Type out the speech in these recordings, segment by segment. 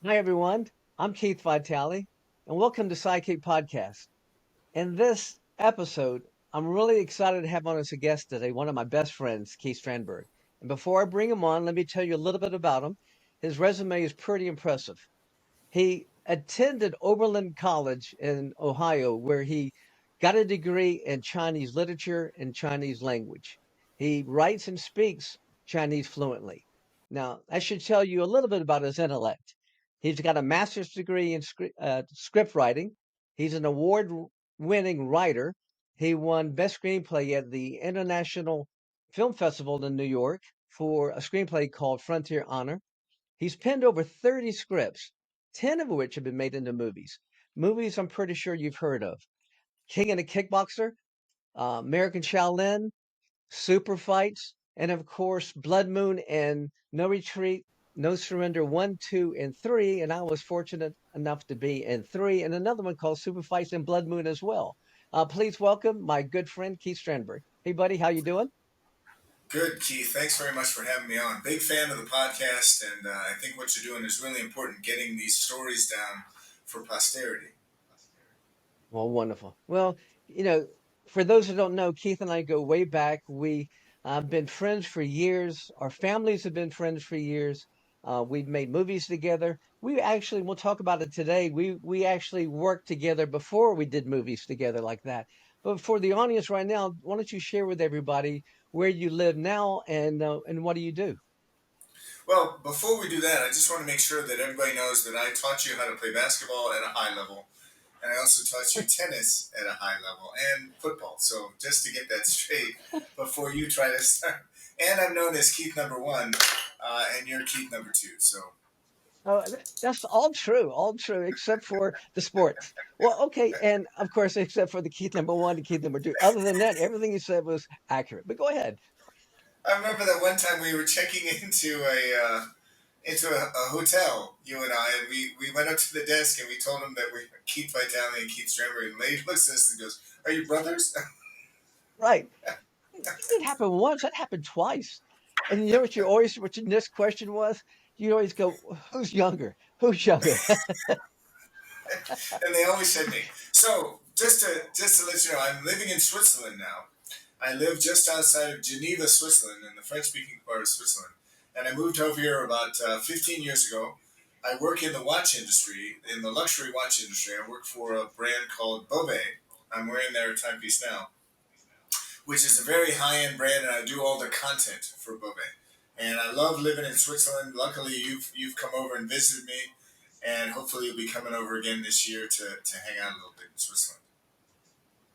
Hi, everyone. I'm Keith Vitali, and welcome to Sidekick Podcast. In this episode, I'm really excited to have on as a guest today one of my best friends, Keith Strandberg. And before I bring him on, let me tell you a little bit about him. His resume is pretty impressive. He attended Oberlin College in Ohio, where he got a degree in Chinese literature and Chinese language. He writes and speaks Chinese fluently. Now, I should tell you a little bit about his intellect. He's got a master's degree in script writing. He's an award-winning writer. He won Best Screenplay at the International Film Festival in New York for a screenplay called Frontier Honor. He's penned over 30 scripts, 10 of which have been made into movies. Movies I'm pretty sure you've heard of. King and the Kickboxer, American Shaolin, Super Fights, and of course, Blood Moon and No Retreat, No Surrender 1, 2, and 3. And I was fortunate enough to be in 3, and another one called Super Fights and Blood Moon as well. Please welcome my good friend, Keith Strandberg. Hey, buddy, how you doing? Good, Keith. Thanks very much for having me on. Big fan of the podcast, and I think what you're doing is really important, getting these stories down for posterity. Well, wonderful. Well, you know, for those who don't know, Keith and I go way back. We have been friends for years. Our families have been friends for years. We've made movies together. We'll talk about it today. We actually worked together before we did movies together like that. But for the audience right now, why don't you share with everybody where you live now and what do you do? Well, before we do that, I just want to make sure that everybody knows that I taught you how to play basketball at a high level, and I also taught you tennis at a high level and football. So just to get that straight before you try to start. And I'm known as Keith number one, and you're Keith number two. So Oh, that's all true, except for the sports. Well, okay, and of course, except for the Keith number one and Keith number two. Other than that, everything you said was accurate. But go ahead. I remember that one time we were checking into a hotel, you and I, and we went up to the desk and we told him that we Keith Vitali and Keith Strammer, and the lady looks at us and goes, "Are you brothers?" Right. That didn't happen once. That happened twice. And you know what your next question was? You always go, "Who's younger? Who's younger?" And they always said me. So just to let you know, I'm living in Switzerland now. I live just outside of Geneva, Switzerland, in the French-speaking part of Switzerland, and I moved over here about 15 years ago. I work in the watch industry, in the luxury watch industry. I work for a brand called Bobe. I'm wearing their timepiece now, which is a very high-end brand, and I do all the content for Bobe. And I love living in Switzerland. Luckily, you've come over and visited me, and hopefully you'll be coming over again this year to hang out a little bit in Switzerland.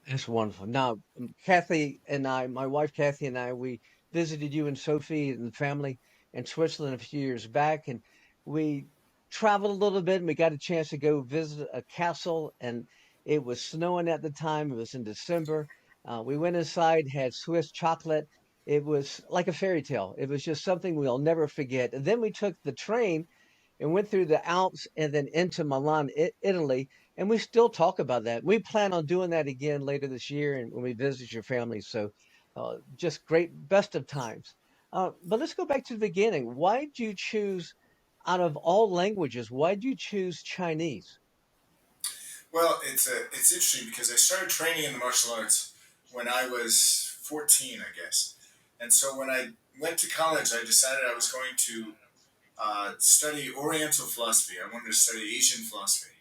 That's wonderful. Now, Kathy and I, my wife Kathy and I, we visited you and Sophie and the family in Switzerland a few years back, and we traveled a little bit and we got a chance to go visit a castle, and it was snowing at the time. It was in December. We went inside, had Swiss chocolate. It was like a fairy tale. It was just something we'll never forget. And then we took the train and went through the Alps and then into Milan, Italy. And we still talk about that. We plan on doing that again later this year and when we visit your family. So just great, best of times. But let's go back to the beginning. Why did you choose, out of all languages, why did you choose Chinese? Well, it's interesting because I started training in the martial arts when I was 14, I guess. And so when I went to college, I decided I was going to study Oriental philosophy. I wanted to study Asian philosophy,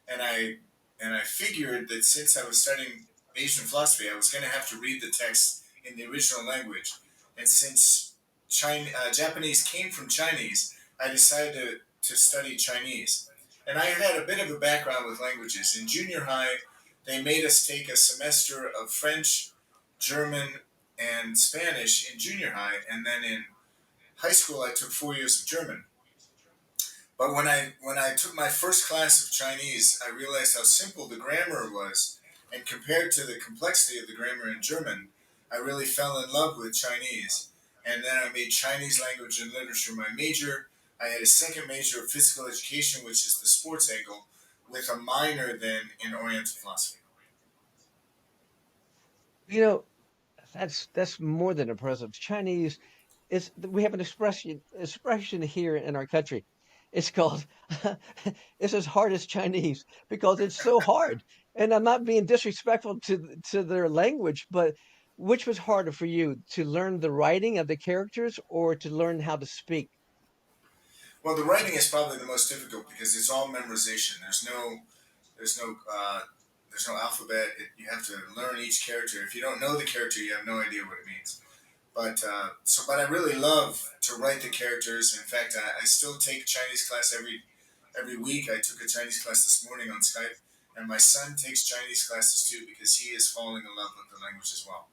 and I figured that since I was studying Asian philosophy, I was going to have to read the text in the original language. And since Japanese came from Chinese, I decided to study Chinese. And I had a bit of a background with languages. In junior high, they made us take a semester of French, German, and Spanish in junior high, and then in high school I took 4 years of German. But when I took my first class of Chinese, I realized how simple the grammar was, and compared to the complexity of the grammar in German, I really fell in love with Chinese. And then I made Chinese language and literature my major. I had a second major of physical education, which is the sports angle, with a minor then in Oriental philosophy. You know, that's more than impressive. Chinese is we have an expression here in our country. It's called it's as hard as Chinese because it's so hard. And I'm not being disrespectful to their language, but which was harder for you to learn the writing of the characters or to learn how to speak? Well, the writing is probably the most difficult because it's all memorization. There's no there's no alphabet. You have to learn each character. If you don't know the character, you have no idea what it means. But I really love to write the characters. In fact, I still take Chinese class every week. I took a Chinese class this morning on Skype, and my son takes Chinese classes too because he is falling in love with the language as well.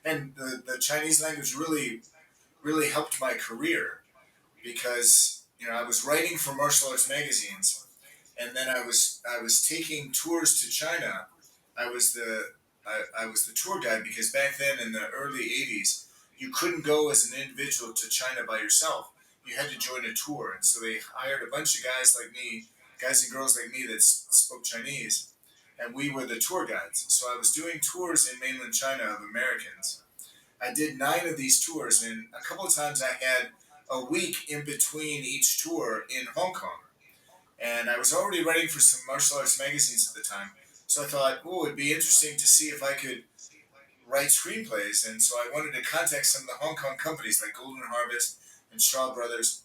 And the Chinese language really helped my career because I was writing for martial arts magazines, and then I was taking tours to China. I was the I was the tour guide because back then in the early '80s, you couldn't go as an individual to China by yourself. You had to join a tour, and so they hired a bunch of guys like me, guys and girls like me that spoke Chinese, and we were the tour guides. So I was doing tours in mainland China of Americans. I did 9 of these tours, and a couple of times I had a week in between each tour in Hong Kong. And I was already writing for some martial arts magazines at the time. So I thought, oh, it'd be interesting to see if I could write screenplays. And so I wanted to contact some of the Hong Kong companies like Golden Harvest and Shaw Brothers.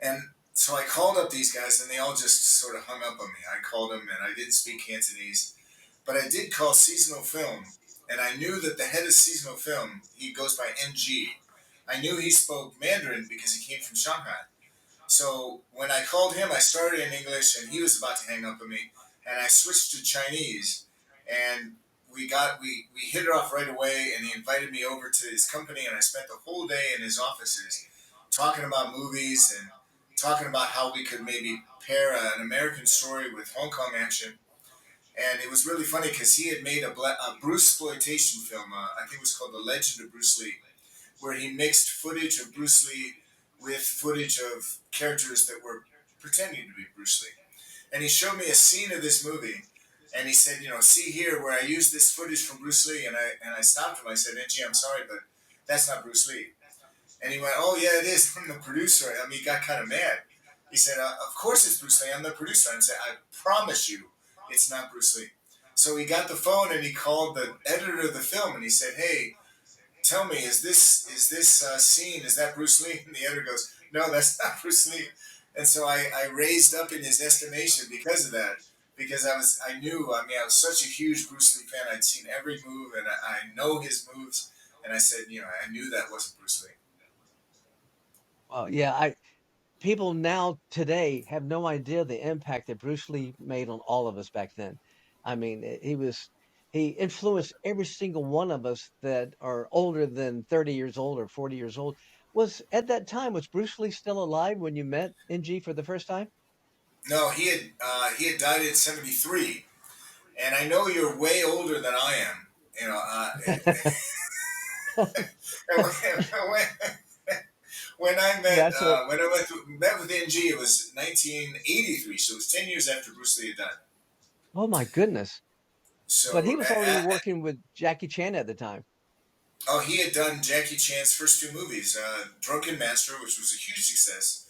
And so I called up these guys, and they all just sort of hung up on me. I called them, and I didn't speak Cantonese, but I did call seasonal film, and I knew that the head of seasonal film, he goes by NG. I knew he spoke Mandarin because he came from Shanghai. So when I called him, I started in English, and he was about to hang up on me, and I switched to Chinese, and we hit it off right away, and he invited me over to his company, and I spent the whole day in his offices talking about movies and talking about how we could maybe pair an American story with Hong Kong action. And it was really funny because he had made a Bruce exploitation film. I think it was called The Legend of Bruce Lee, where he mixed footage of Bruce Lee with footage of characters that were pretending to be Bruce Lee. And he showed me a scene of this movie, and he said, see here where I used this footage from Bruce Lee, and I stopped him. I said, NG, I'm sorry, but that's not Bruce Lee. And he went, oh yeah, it is. I'm the producer. I mean, he got kind of mad. He said, of course it's Bruce Lee. I'm the producer. And I said, I promise you, it's not Bruce Lee. So he got the phone and he called the editor of the film and he said, hey, tell me, is this scene, is that Bruce Lee? And the editor goes, no, that's not Bruce Lee. And so I raised up in his estimation because of that. Because I knew, I mean, I was such a huge Bruce Lee fan. I'd seen every move and I know his moves. And I said, I knew that wasn't Bruce Lee. Well, yeah, I people now today have no idea the impact that Bruce Lee made on all of us back then. I mean, he influenced every single one of us that are older than 30 years old or 40 years old. Was Bruce Lee still alive when you met NG for the first time? No, he had died in '73, and I know you're way older than I am. And when I met That's a when I met with NG, it was 1983, so it was 10 years after Bruce Lee had died. Oh my goodness. But he So, was already working with Jackie Chan at the time. oh, he had done Jackie Chan's first 2 movies, Drunken Master, which was a huge success,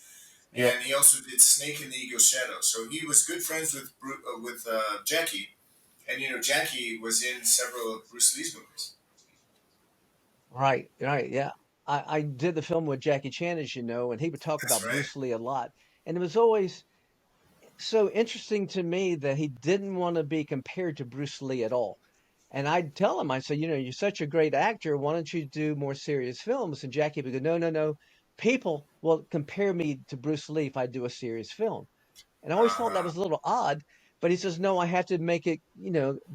Yep. and he also did Snake in the Eagle's Shadow. So he was good friends with Jackie, and Jackie was in several of Bruce Lee's movies. Right, right, yeah. I did the film with Jackie Chan, as you know, and he would talk That's about right. Bruce Lee a lot. And it was always so interesting to me that he didn't want to be compared to Bruce Lee at all. And I'd tell him, I said, you're such a great actor. Why don't you do more serious films? And Jackie would go, no, no, no. People will compare me to Bruce Lee if I do a serious film. And I always thought that Uh-huh. was a little odd. But he says, no, I have to make it,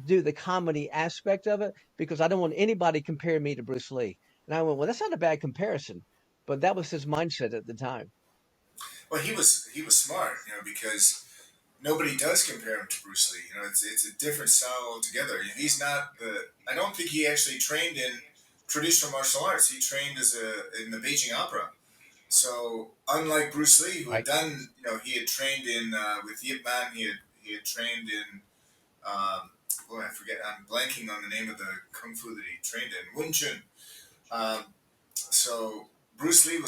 do the comedy aspect of it because I don't want anybody comparing me to Bruce Lee. And I went, well, that's not a bad comparison. But that was his mindset at the time. Well, he was smart, because nobody does compare him to Bruce Lee. It's a different style altogether. He's not the. I don't think he actually trained in traditional martial arts. He trained in the Beijing Opera. So unlike Bruce Lee, who had Right. done, he had trained in with Yip Man. He had trained in. Boy, I forget. I'm blanking on the name of the kung fu that he trained in. Wing Chun. Um, so Bruce Lee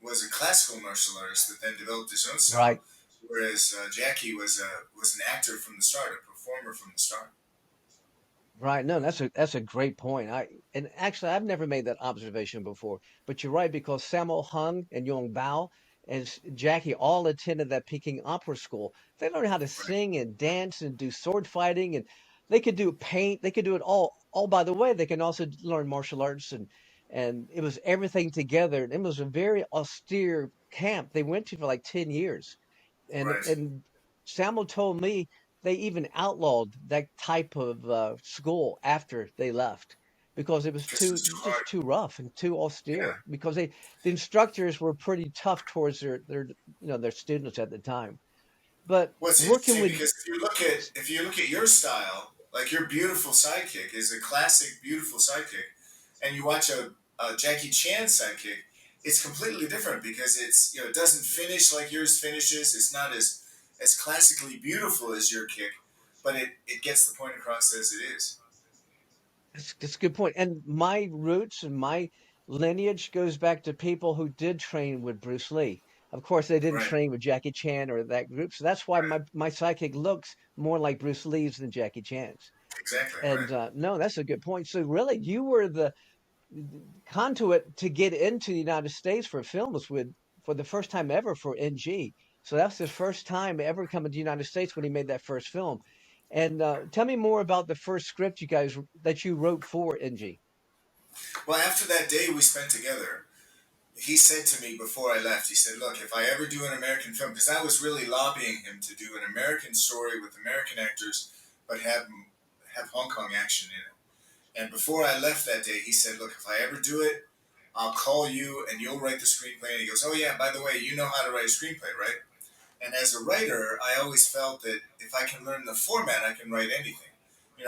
was a classical martial artist that then developed his own style, Right. whereas Jackie was an actor from the start, a performer from the start. Right. No, that's a great point. And actually I've never made that observation before. But you're right because Sammo Hung and Yong Bao and Jackie all attended that Peking Opera School. They learned how to Right, sing and dance and do sword fighting and they could do paint. They could do it all. All by the way, they can also learn martial arts and it was everything together. And it was a very austere camp they went to for like 10 years. right. And Samuel told me they even outlawed that type of school after they left because it was Because too it's too hard. just too rough and too Yeah. austere because the instructors were pretty tough towards their their students at the time. But Well, it's working interesting with because if you look at your style, like your beautiful sidekick is a classic beautiful sidekick, and you watch a Jackie Chan sidekick, it's completely different because it doesn't finish like yours finishes. It's not as classically beautiful as your kick, but it gets the point across as it is. that's a good point. And my roots and my lineage goes back to people who did train with Bruce Lee. Of course, they didn't Right, train with Jackie Chan or that group, so that's why right, my psychic looks more like Bruce Lee's than Jackie Chan's. exactly, And right. no, that's a good point. So really, you were the conduit to get into the United States for films with for the first time ever for NG. So that's the first time ever coming to the United States when he made that first film. And tell me more about the first script you guys that you wrote for NG. Well, after that day we spent together, he said to me before I left, he said, "Look, if I ever do an American film, because I was really lobbying him to do an American story with American actors, but have Hong Kong action in it." And before I left that day, he said, "Look, if I ever do it, I'll call you and you'll write the screenplay." And he goes, "Oh yeah, by the way, you know how to write a screenplay, right?" And as a writer, I always felt that if I can learn the format, I can write anything.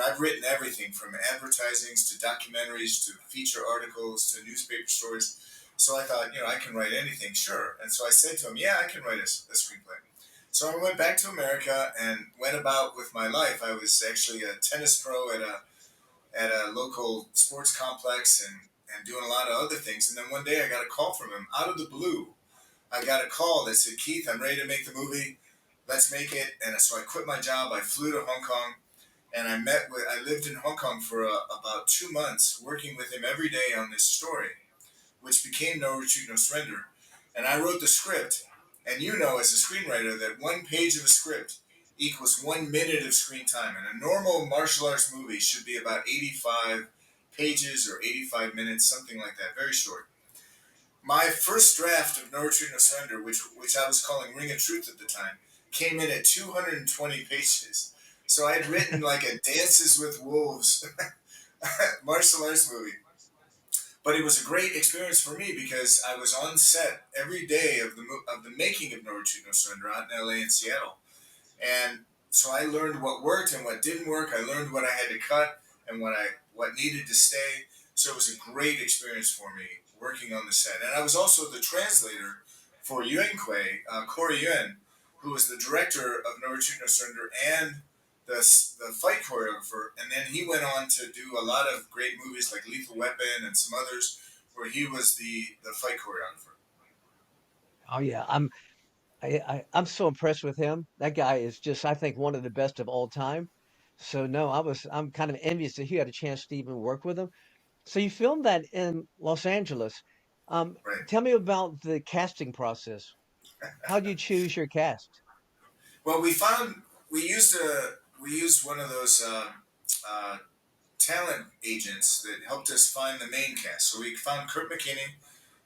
I've written everything from advertisings to documentaries to feature articles to newspaper stories. So I thought, I can write anything, sure. And so I said to him, "Yeah, I can write a screenplay." So I went back to America and went about with my life. I was actually a tennis pro at a local sports complex and doing a lot of other things. And then one day I got a call from him out of the blue. I got a call that said, "Keith, I'm ready to make the movie. Let's make it." And so I quit my job. I flew to Hong Kong and I lived in Hong Kong for about 2 months, working with him every day on this story, which became No Retreat, No Surrender. And I wrote the script. And as a screenwriter, that one page of a script equals 1 minute of screen time. And a normal martial arts movie should be about 85 pages or 85 minutes, something like that, very short. My first draft of No Retreat, No Surrender, which I was calling Ring of Truth at the time, came in at 220 pages. So I'd written like a Dances with Wolves martial arts movie. But it was a great experience for me because I was on set every day of the making of No Retreat, No Surrender out in LA and Seattle. And so I learned what worked and what didn't work. I learned what I had to cut and what needed to stay. So it was a great experience for me working on the set. And I was also the translator for Yuen Kui, Corey Yuen, who was the director of No Retreat, No Surrender and the fight choreographer. And then he went on to do a lot of great movies like Lethal Weapon and some others where he was the fight choreographer. Oh yeah, I'm so impressed with him. That guy is just I think one of the best of all time. So no, I'm kind of envious that you had a chance to even work with him. So you filmed that in Los Angeles. Um, Right. Tell me about the casting process. How do you choose your cast? Well, we used one of those uh, talent agents that helped us find the main cast. So we found Kurt McKinney,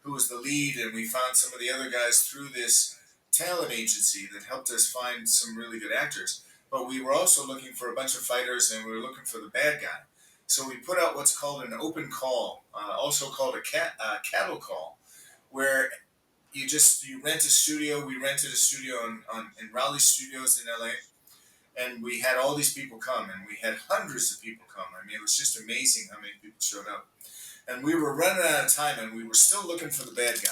who was the lead, and we found some of the other guys through this talent agency that helped us find some really good actors. But we were also looking for a bunch of fighters, and we were looking for the bad guy. So we put out what's called an open call, also called a cattle call, where you rent a studio. We rented a studio in Raleigh Studios in LA, and we had all these people come, and we had hundreds of people come. I mean, it was just amazing how many people showed up. And we were running out of time, and we were still looking for the bad guy.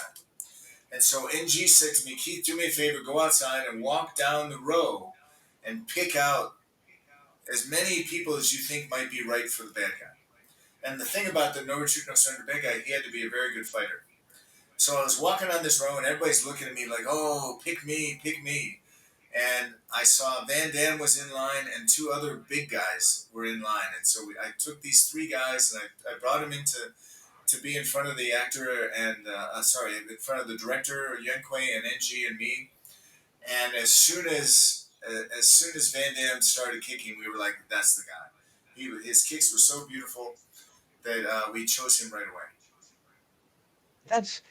And so NG said to me, "Keith, do me a favor, go outside and walk down the row and pick out as many people as you think might be right for the bad guy." And the thing about the No Retreat, No Surrender bad guy, he had to be a very good fighter. So I was walking on this row, and everybody's looking at me like, "Oh, pick me, pick me." And I saw Van Damme was in line, and two other big guys were in line. And so I took these three guys, and I brought them into to be in front of the actor and in front of the director Yenkwei and NG and me. And as soon as Van Damme started kicking, we were like, "That's the guy." His kicks were so beautiful that we chose him right away. That's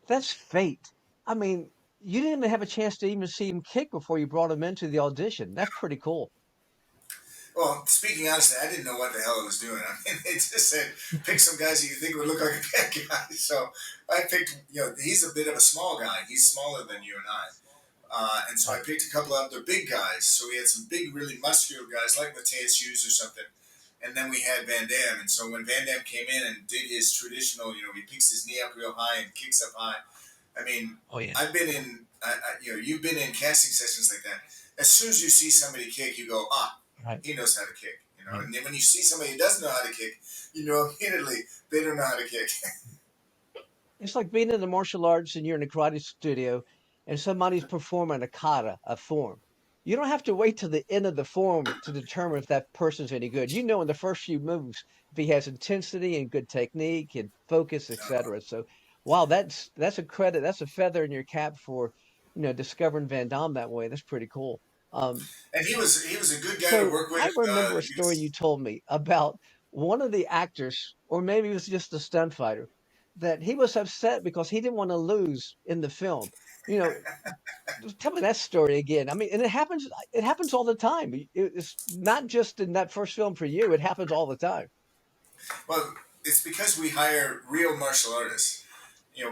that's fate. I mean, you didn't even have a chance to even see him kick before you brought him into the audition. That's pretty cool. Well, speaking honestly, I didn't know what the hell I was doing. I mean, they just said pick some guys that you think would look like a bad guy. So I picked. He's a bit of a small guy. He's smaller than you and I. And so I Right. picked a couple of other big guys. So we had some big, really muscular guys like Mateus Hughes or something. And then we had Van Damme. And so when Van Damme came in and did his traditional, he picks his knee up real high and kicks up high. I mean, Oh yeah. I've been in, you've been in casting sessions like that. As soon as you see somebody kick, you go, Right. he knows how to kick. Right. And then when you see somebody who doesn't know how to kick, you know immediately they don't know how to kick. It's like being in the martial arts and you're in a karate studio and somebody's performing a kata, a form. You don't have to wait till the end of the form to determine if that person's any good. You know in the first few moves if he has intensity and good technique and focus, etc. So, wow, that's a credit. That's a feather in your cap for discovering Van Damme that way. That's pretty cool. Um, And he was a good guy to so work with. I remember a He story was you told me about one of the actors, or maybe it was just a stunt fighter, that he was upset because he didn't want to lose in the film. You know, just tell me that story again. I mean, and it happens all the time. It's not just in that first film for you. It happens all the time. well. It's because we hire real martial artists.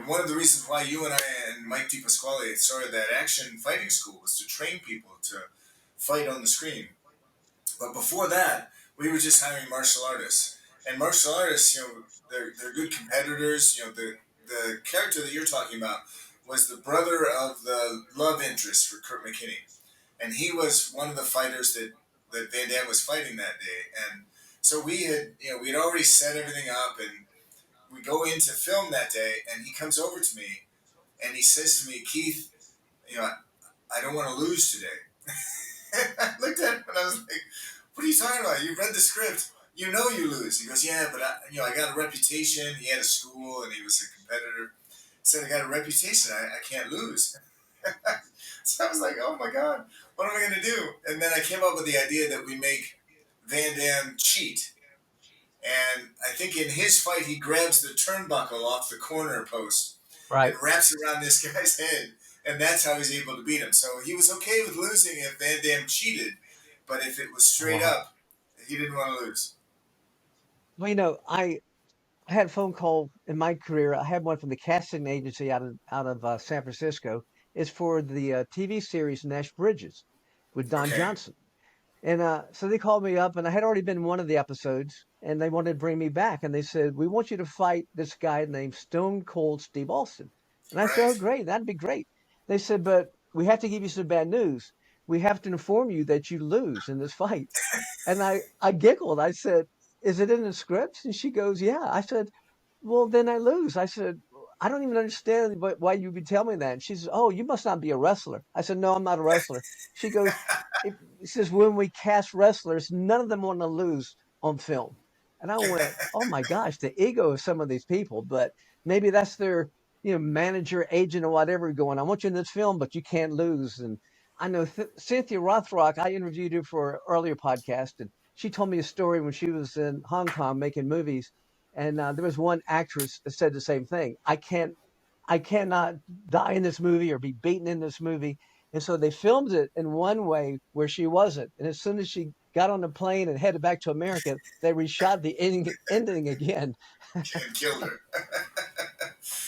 One of the reasons why you and I and Mike DiPasquale started that action fighting school was to train people to fight on the screen. But before that, we were just hiring martial artists. And martial artists, they're good competitors. The character that you're talking about was the brother of the love interest for Kurt McKinney, and he was one of the fighters that Van Damme was fighting that day. And so we had already set everything up, and we go into film that day, and he comes over to me and he says to me, "Keith, you know, I don't want to lose today." I looked at him and I was like, "What are you talking about? You read the script. You know you lose." He goes, "Yeah, but I got a reputation." He had a school and he was a competitor. He said, "I got a reputation. I can't lose." So I was like, "Oh my god, what am I gonna do?" And then I came up with the idea that we make Van Damme cheat. And I think in his fight, he grabs the turnbuckle off the corner post and Right. wraps it around this guy's head. And that's how he's able to beat him. So he was okay with losing if Van Damme cheated. But if it was straight Wow. up, he didn't want to lose. Well, I had a phone call in my career. I had one from the casting agency out of San Francisco. It's for the TV series Nash Bridges with Don Okay. Johnson. And so they called me up, and I had already been in one of the episodes, and they wanted to bring me back. And they said, "We want you to fight this guy named Stone Cold Steve Austin." And I said, "Oh, Right. great, that'd be great." They said, "But we have to give you some bad news. We have to inform you that you lose in this fight." And I giggled. I said, "Is it in the script?" And she goes, "Yeah." I said, "Well, then I lose." I said, "I don't even understand why you would tell me that." And she says, "Oh, you must not be a wrestler." I said, "No, I'm not a wrestler." She goes, she says, "When we cast wrestlers, none of them want to lose on film." And I went, "Oh my gosh, the ego of some of these people." But maybe that's their, manager, agent, or whatever going, "I want you in this film, but you can't lose." And I know Cynthia Rothrock, I interviewed her for an earlier podcast, and she told me a story when she was in Hong Kong making movies. And there was one actress that said the same thing. I cannot die in this movie or be beaten in this movie. And so they filmed it in one way where she wasn't. And as soon as she got on the plane and headed back to America, they reshot the ending again. And killed her.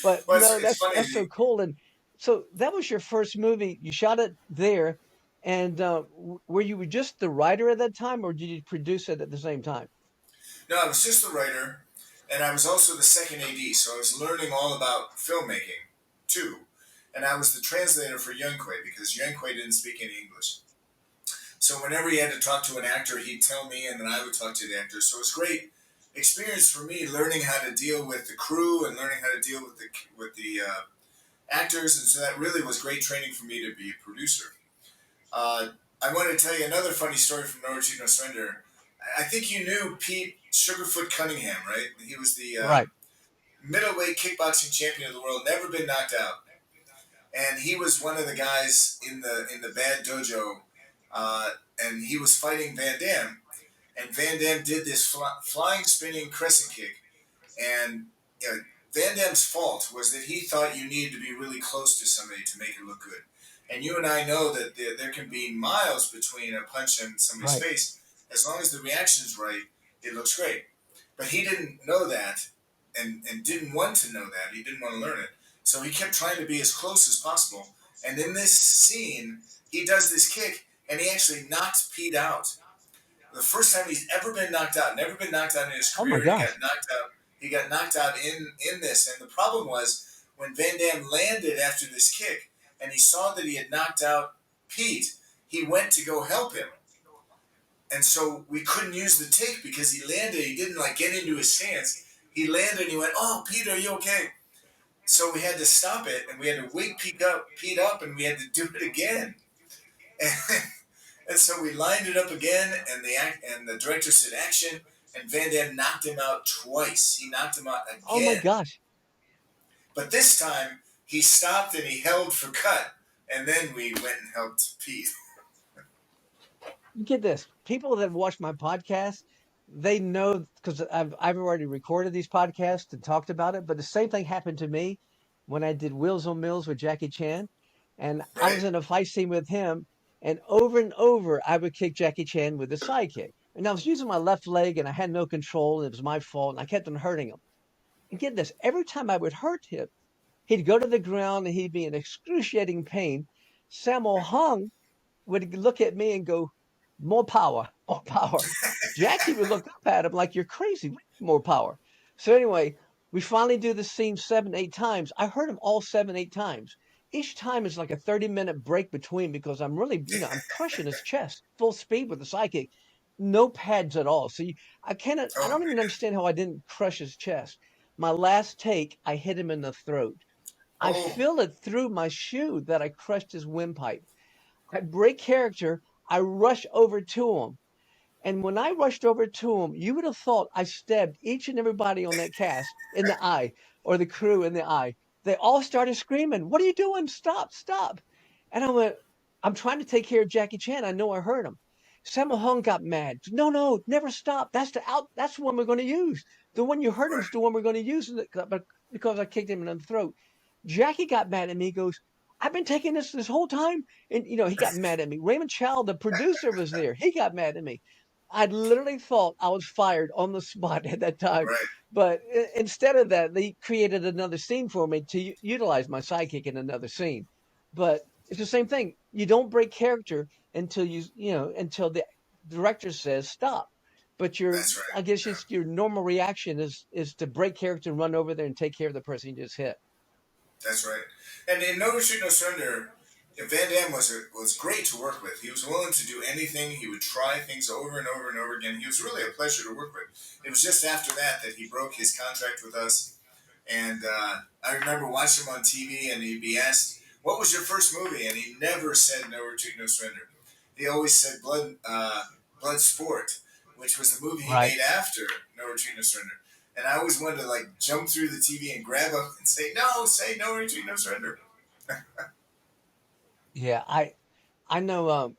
But Well, no, it's that's funny. that's so cool. And so that was your first movie. You shot it there. And were you just the writer at that time, or did you produce it at the same time? No, I was just the writer, and I was also the second AD, so I was learning all about filmmaking too. And I was the translator for Yunkui because Yunkui didn't speak any English. So whenever he had to talk to an actor, he'd tell me, and then I would talk to the actor. So it was great experience for me learning how to deal with the crew and learning how to deal with the actors, and so that really was great training for me to be a producer. Uh, I wanted to tell you another funny story from No Retreat, No Surrender. I think you knew Pete Sugarfoot Cunningham, right? He was the Right. middleweight kickboxing champion of the world, never been knocked out, and he was one of the guys in the bad dojo, uh, and he was fighting Van Damme, and Van Damme did this flying spinning crescent kick, and you know, Van Damme's fault was that he thought you needed to be really close to somebody to make it look good. And you and I know that there can be miles between a punch and somebody's Right. face. As long as the reaction's right, it looks great. But he didn't know that and didn't want to know that. He didn't want to learn it. So he kept trying to be as close as possible. And in this scene, he does this kick and he actually knocks Pete out. The first time he's ever been knocked out, never been knocked out in his Oh my career, and he gosh. got knocked out. He got knocked out in this, and the problem was when Van Damme landed after this kick, and he saw that he had knocked out Pete. He went to go help him, and so we couldn't use the take because he landed. He didn't like get into his stance. He landed, and he went, "Oh, Pete, are you okay?" So we had to stop it, and we had to wake Pete up, and we had to do it again. And And so we lined it up again, and the director said action, and Van Damme knocked him out twice. He knocked him out Oh my again, gosh. but this time he stopped and he held for cut, and then we went and helped Pete. Get this. People that watch my podcast, they know because I've already recorded these podcasts and talked about it. But the same thing happened to me when I did Wheels on Mills with Jackie Chan, and I Right? was in a fight scene with him, and over I would kick Jackie Chan with a side kick, and I was using my left leg, and I had no control, and it was my fault, and I kept on hurting him. And get this, every time I would hurt him, he'd go to the ground and he'd be in excruciating pain. Sammo Hung would look at me and go, more power, more power. Jackie would look up at him like, you're crazy. More power. So anyway, we finally do the scene 7, 8 times. I heard him all 7, 8 times. Each time is like a 30-minute break between because I'm really, I'm crushing his chest full speed with the sidekick. No pads at all. So I Oh don't even man. understand how I didn't crush his chest. My last take, I hit him in the throat. I Oh feel it through my shoe that I crushed his windpipe. I break character. I rush over to him. And when I rushed over to him, you would have thought I stabbed each and everybody on that cast in the eye or the crew in the eye. They all started screaming, "What are you doing? Stop, stop." And I went, I'm trying to take care of Jackie Chan. I know I hurt him. Sammo Hung got mad. No, no, never stop. That's the one we're going to use. The one you hurt him's right. the one we're going to use but because I kicked him in the throat. Jackie got mad at me. He goes, I've been taking this whole time. And, he got mad at me. Raymond Chow, the producer, was there. He got mad at me. I literally thought I was fired on the spot at that time. Right. But instead of that, they created another scene for me to utilize my sidekick in another scene. But it's the same thing. You don't break character until until the director says stop. But That's right. I guess Yeah. just your normal reaction is to break character and run over there and take care of the person you just hit. That's right. And in No Retreat, No Surrender, Van Damme was great to work with. He was willing to do anything. He would try things over and over and over again. He was really a pleasure to work with. It was just after that he broke his contract with us. And I remember watching him on TV, and he'd be asked, "What was your first movie?" And he never said "No Retreat, No Surrender." He always said Blood Sport," which was the movie he Right. made after "No Retreat, No Surrender." And I always wanted to like jump through the TV and grab him and say, "No, say No Retreat, No Surrender." Yeah, I know.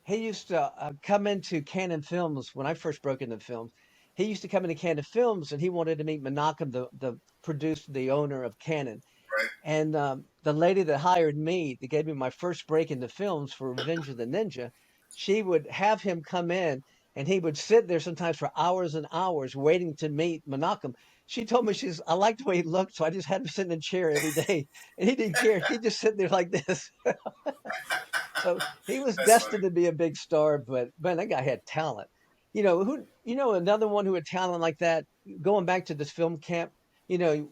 He used to come into Canon Films when I first broke into films. He used to come into Canon Films and he wanted to meet Menachem, the owner of Canon. Right? And the lady that hired me, that gave me my first break into films for Revenge of the Ninja, she would have him come in and he would sit there sometimes for hours and hours waiting to meet Menachem. She told me, I liked the way he looked, so I just had him sit in a chair every day. And he didn't care. He just sit there like this. So he was That's funny. destined to be a big star, but man, that guy had talent. Another one who had talent like that, going back to this film camp,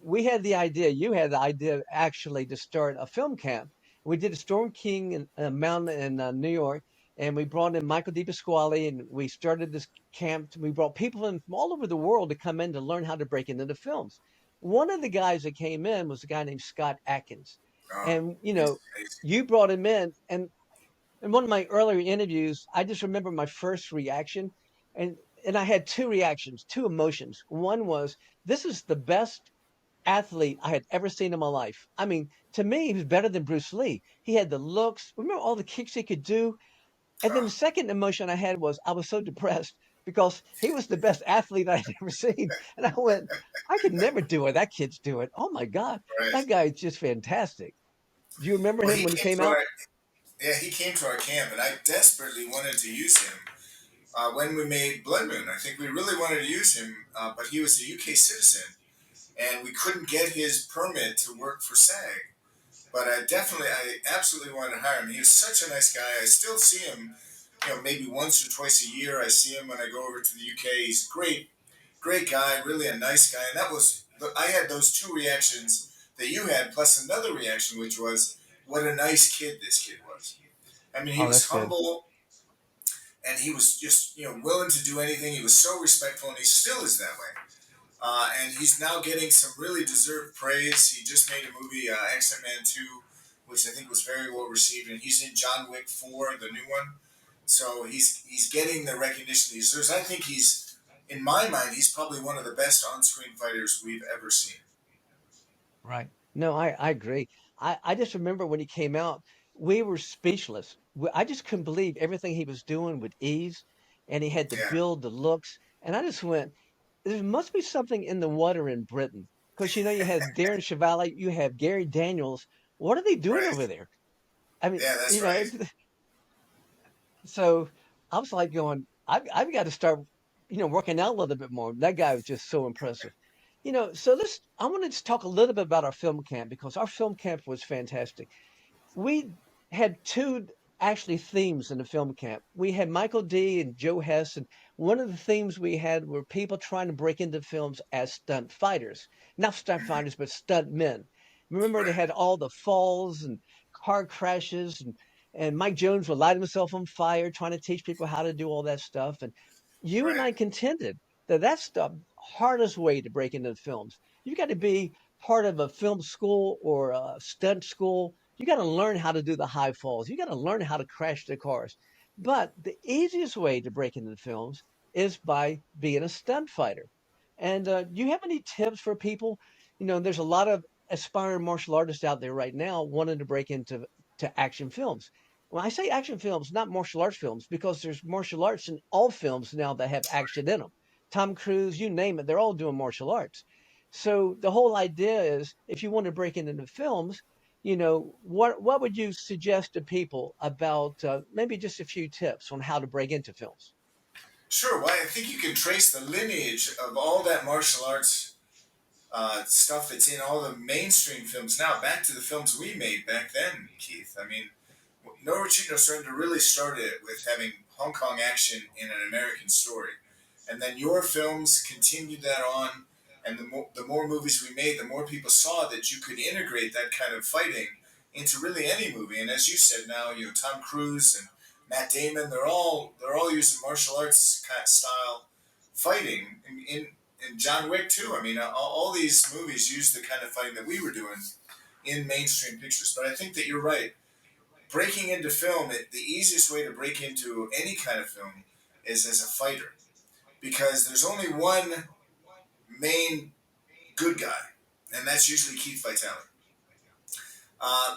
we had the idea, you had the idea actually to start a film camp. We did a Storm King in Mountain in New York, and we brought in Michael DePasquale, and we started this camp. We brought people in from all over the world to come in to learn how to break into the films. One of the guys that came in was a guy named Scott Atkins, Oh, and he's amazing. you brought him in. In one of my earlier interviews, I just remember my first reaction, and I had two reactions, two emotions. One was, this is the best athlete I had ever seen in my life. I mean, to me, he was better than Bruce Lee. He had the looks. Remember all the kicks he could do? And then the Oh, second emotion I had was I was so depressed because he was the best athlete I had ever seen. And I went, I could never do what that kid's doing. Oh my God, right. that guy is just fantastic. Do you remember Well, him he when he came came to out? our yeah, he came to our camp, and I desperately wanted to use him when we made Blood Moon. I think we really wanted to use him, but he was a UK citizen, and we couldn't get his permit to work for SAG. But I absolutely wanted to hire him. He was such a nice guy. I still see him, maybe once or twice a year. I see him when I go over to the UK. He's great, great guy, really a nice guy. And that was, I had those two reactions that you had, plus another reaction, which was, what a nice kid this kid was. I mean, he Oh, was that's good. humble and he was just, willing to do anything. He was so respectful, and he still is that way. And he's now getting some really deserved praise. He just made a movie, X-Men 2, which I think was very well received, and he's in John Wick 4, the new one. So he's getting the recognition he deserves. I think in my mind, he's probably one of the best on-screen fighters we've ever seen. Right. No, I agree. I just remember when he came out, we were speechless. I just couldn't believe everything he was doing with ease, and he had the Yeah, build, the looks, and I just went, there must be something in the water in Britain. Because you had Darren Chevalier, you have Gary Daniels. What are they doing over right. there? I mean, Yeah, that's right. so I was like going, I've got to start, working out a little bit more. That guy was just so impressive. So I wanted to talk a little bit about our film camp because our film camp was fantastic. We had two actually themes in the film camp. We had Michael D and Joe Hess, and one of the themes we had were people trying to break into films as stunt fighters, not stunt Mhm. fighters, but stunt men. Remember, they Right, had all the falls and car crashes, and Mike Jones would light himself on fire trying to teach people how to do all that stuff. And you and right, I contended that that's the hardest way to break into the films. You got to be part of a film school or a stunt school. You got to learn how to do the high falls. You got to learn how to crash the cars. But the easiest way to break into the films is by being a stunt fighter. And do you have any tips for people? There's a lot of aspiring martial artists out there right now wanting to break into action films. When I say action films, not martial arts films, because there's martial arts in all films now that have action in them. Tom Cruise, you name it, they're all doing martial arts. So the whole idea is, if you want to break into the films, what would you suggest to people about maybe just a few tips on how to break into films? sure. Well, I think you can trace the lineage of all that martial arts stuff that's in all the mainstream films now back to the films we made back then, Keith. I mean, No Retreat, No Surrender really started with having Hong Kong action in an American story. And then your films continued that on. And the more movies we made, the more people saw that you could integrate that kind of fighting into really any movie. And as you said, now Tom Cruise and Matt Damon, they're all using martial arts kind of style fighting in John Wick too. I mean, all these movies use the kind of fighting that we were doing in mainstream pictures. But I think that you're right. Breaking into film, the easiest way to break into any kind of film is as a fighter, because there's only one main good guy, and that's usually Keith Vitali.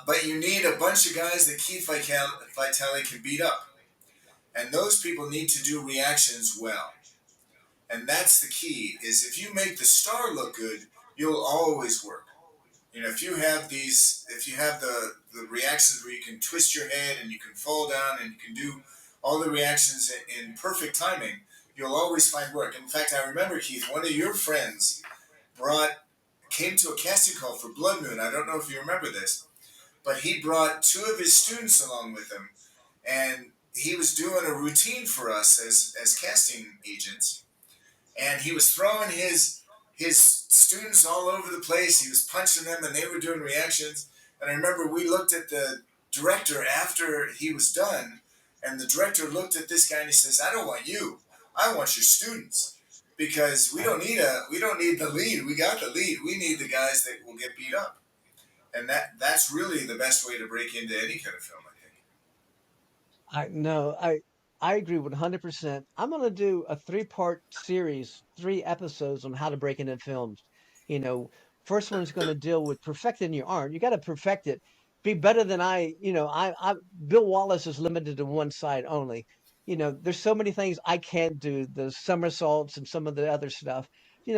But you need a bunch of guys that Keith Vitali can beat up, and those people need to do reactions well. And that's the key. Is if you make the star look good, you'll always work. If you have the reactions where you can twist your head and you can fall down and you can do all the reactions in perfect timing, you'll always find work. In fact, I remember, Keith, one of your friends brought came to a casting call for Blood Moon. I don't know if you remember this, but he brought two of his students along with him, and he was doing a routine for us as casting agents, and he was throwing his students all over the place. He was punching them, and they were doing reactions. And I remember we looked at the director after he was done, and the director looked at this guy and he says, "I don't want you. I want your students." because Right. we don't need the lead. We got the lead. We need the guys that will get beat up, and that's really the best way to break into any kind of film, I think. I no, I agree 100%. I'm gonna do a three-part series, 3 episodes on how to break into films. You know, first one's gonna deal with perfecting your art. You got to perfect it. Be better than I. Bill Wallace is limited to one side only. There's so many things I can't do. The somersaults and some of the other stuff.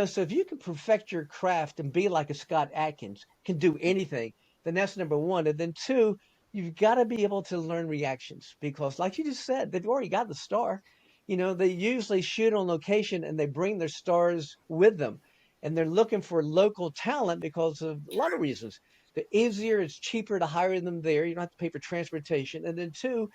So if you can perfect your craft and be like a Scott Atkins, can do anything, then that's number one. And then two, you've got to be able to learn reactions because, like you just said, they've already got the star. They usually shoot on location and they bring their stars with them. And they're looking for local talent because of a lot of reasons. The easier, it's cheaper to hire them there. You don't have to pay for transportation. And then two,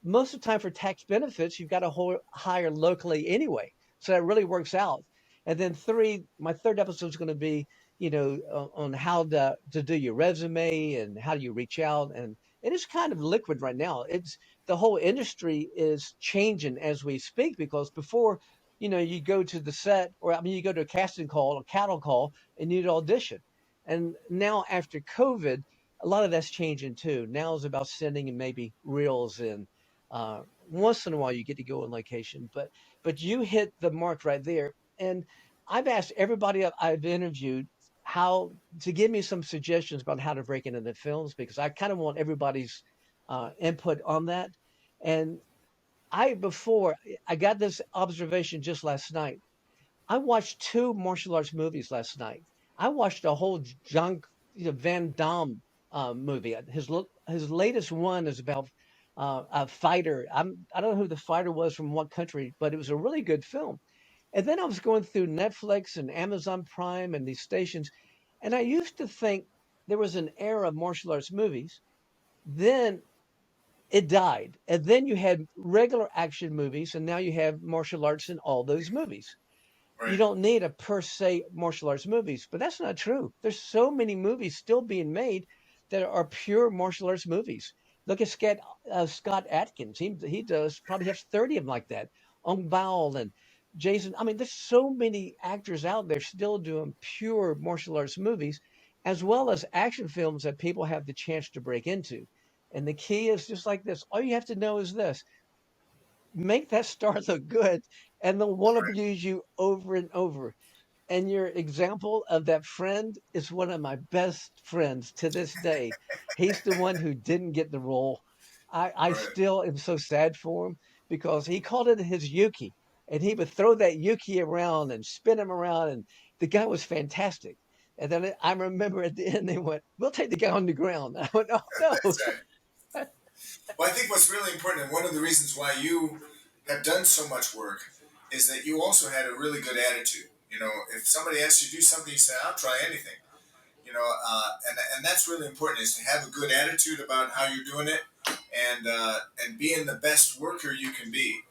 most of the time for tax benefits, you've got to hire locally anyway. So that really works out. And then three, my third episode is going to be, on how to do your resume and how do you reach out. And it is kind of liquid right now. It's the whole industry is changing as we speak because before, you go to the set or I mean, you go to a casting call, a cattle call, and you'd audition. And now after COVID, a lot of that's changing too. Now it's about sending and maybe reels in once in a while you get to go on location, but you hit the mark right there. And I've asked everybody I've interviewed how to give me some suggestions about how to break into the films because I kind of want everybody's input on that. And I got this observation just last night. I watched 2 martial arts movies last night. I watched a whole Jean Van Damme movie. His latest one is about a fighter. I don't know who the fighter was from what country, but it was a really good film. And then I was going through Netflix and Amazon Prime and these stations, and I used to think there was an era of martial arts movies. Then it died, and then you had regular action movies, and now you have martial arts in all those movies. You Right, don't need a per se martial arts movies, but that's not true. There's so many movies still being made that are pure martial arts movies. Look at Scott Atkins. He does probably has 30 of them like that. Ong Bao and Jason. I mean, there's so many actors out there still doing pure martial arts movies, as well as action films that people have the chance to break into. And the key is just like this. All you have to know is this: make that star look good, and they'll want to right. use you over and over. And your example of that friend is one of my best friends to this day. He's the one who didn't get the role. I Right. still am so sad for him because he called it his Yuki, and he would throw that Yuki around and spin him around, and the guy was fantastic. And then I remember at the end they went, "We'll take the guy on the ground." I went, "Oh no!" That's right. Well, I think what's really important, and one of the reasons why you have done so much work, is that you also had a really good attitude. You know, if somebody asks you to do something, you say, "I'll try anything." And that's really important is to have a good attitude about how you're doing it, and being the best worker you can be.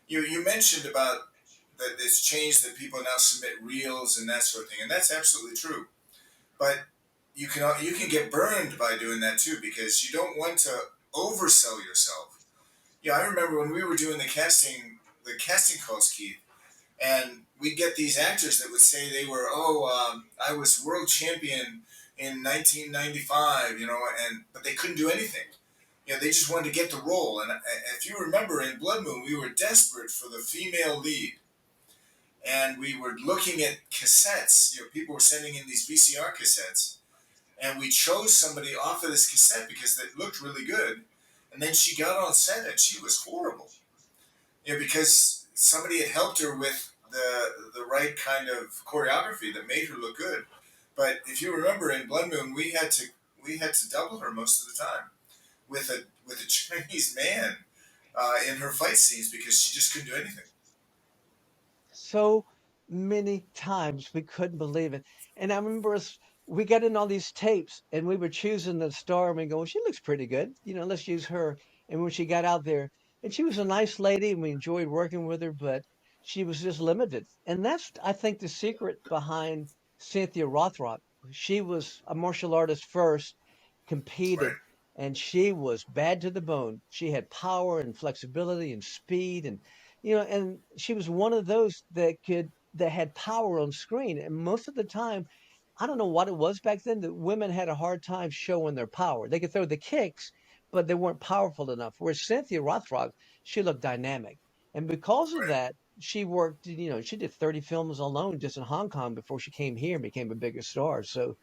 You mentioned about that it's changed that people now submit reels and that sort of thing, and that's absolutely true. But you can get burned by doing that too because you don't want to oversell yourself. Yeah, I remember when we were doing the casting calls, Keith, and we'd get these actors that would say they were, I was world champion in 1995, and but they couldn't do anything. They just wanted to get the role. And if you remember, in Blood Moon, we were desperate for the female lead, and we were looking at cassettes. People were sending in these VCR cassettes, and we chose somebody off of this cassette because it looked really good. And then she got on set and she was horrible. Because somebody had helped her with the right kind of choreography that made her look good. But if you remember, in Blood Moon, we had to double her most of the time with a Chinese man in her fight scenes because she just couldn't do anything. So many times we couldn't believe it. And I remember we got in all these tapes and we were choosing the star and we go, well, she looks pretty good. Let's use her. And when she got out there, and she was a nice lady and we enjoyed working with her, but she was just limited. And that's, I think, the secret behind Cynthia Rothrock. She was a martial artist first, Right. competed, and she was bad to the bone. She had power and flexibility and speed and she was one of those that could that had power on screen. And most of the time, I don't know what it was back then, that women had a hard time showing their power. They could throw the kicks, but they weren't powerful enough. Whereas Cynthia Rothrock, she looked dynamic. And because of Right. that, she worked, she did 30 films alone just in Hong Kong before she came here and became a bigger star. So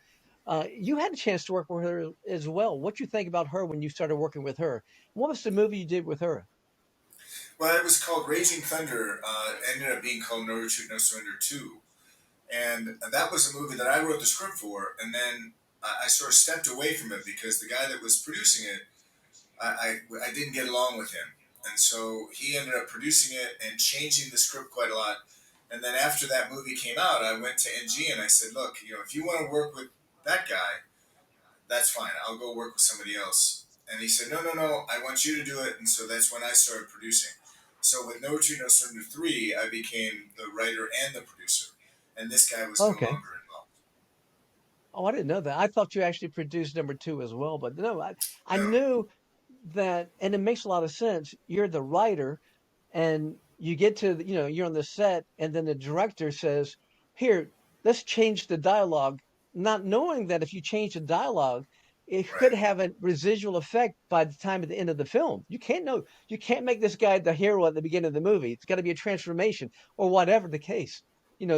you had a chance to work with her as well. What you think about her when you started working with her? What was the movie you did with her? Well, it was called Raging Thunder. Ended up being called No Retreat, No Surrender 2. And that was a movie that I wrote the script for. And then I sort of stepped away from it because the guy that was producing it, I didn't get along with him. And so he ended up producing it and changing the script quite a lot. And then after that movie came out, I went to NG and I said, look, if you want to work with that guy, that's fine. I'll go work with somebody else. And he said, no, no, no, I want you to do it. And so that's when I started producing. So with No Retreat, No Surrender 3, I became the writer and the producer. And this guy was no Okay. longer involved. Oh, I didn't know that. I thought you actually produced number two as well, but no, I No, knew that, and it makes a lot of sense. You're the writer, and you get to, you're on the set, and then the director says, "Here, let's change the dialogue," not knowing that if you change the dialogue, it could right. have a residual effect by the time at the end of the film. You can't know. You can't make this guy the hero at the beginning of the movie. It's got to be a transformation or whatever the case.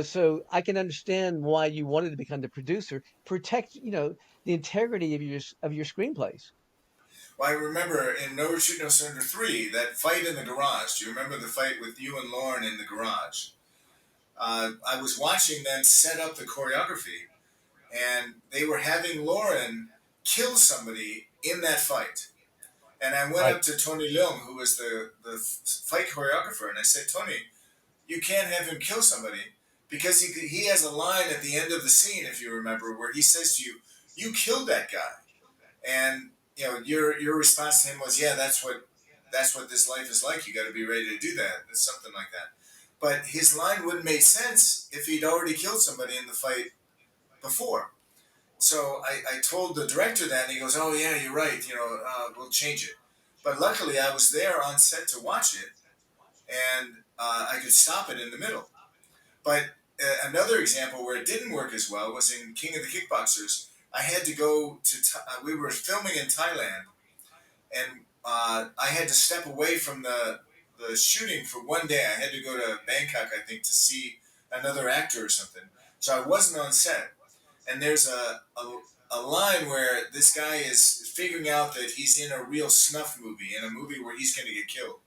So I can understand why you wanted to become the producer, protect, the integrity of your screenplays. Well, I remember in No Retreat, No Surrender 3, that fight in the garage. Do you remember the fight with you and Lauren in the garage? I was watching them set up the choreography, and they were having Lauren kill somebody in that fight. And I went Right. up to Tony Leung, who was the fight choreographer, and I said, Tony, you can't have him kill somebody because he has a line at the end of the scene, if you remember, where he says to you, "You killed that guy," and your response to him was, "Yeah, that's what this life is like. You got to be ready to do that." It's something like that. But his line wouldn't make sense if he'd already killed somebody in the fight before. So I told the director that, and he goes, "Oh yeah, you're right. We'll change it." But luckily, I was there on set to watch it, and I could stop it in the middle. But another example where it didn't work as well was in King of the Kickboxers. I had to go to. We were filming in Thailand, and I had to step away from the shooting for one day. I had to go to Bangkok, I think, to see another actor or something. So I wasn't on set. And there's a line where this guy is figuring out that he's in a real snuff movie, in a movie where he's going to get killed.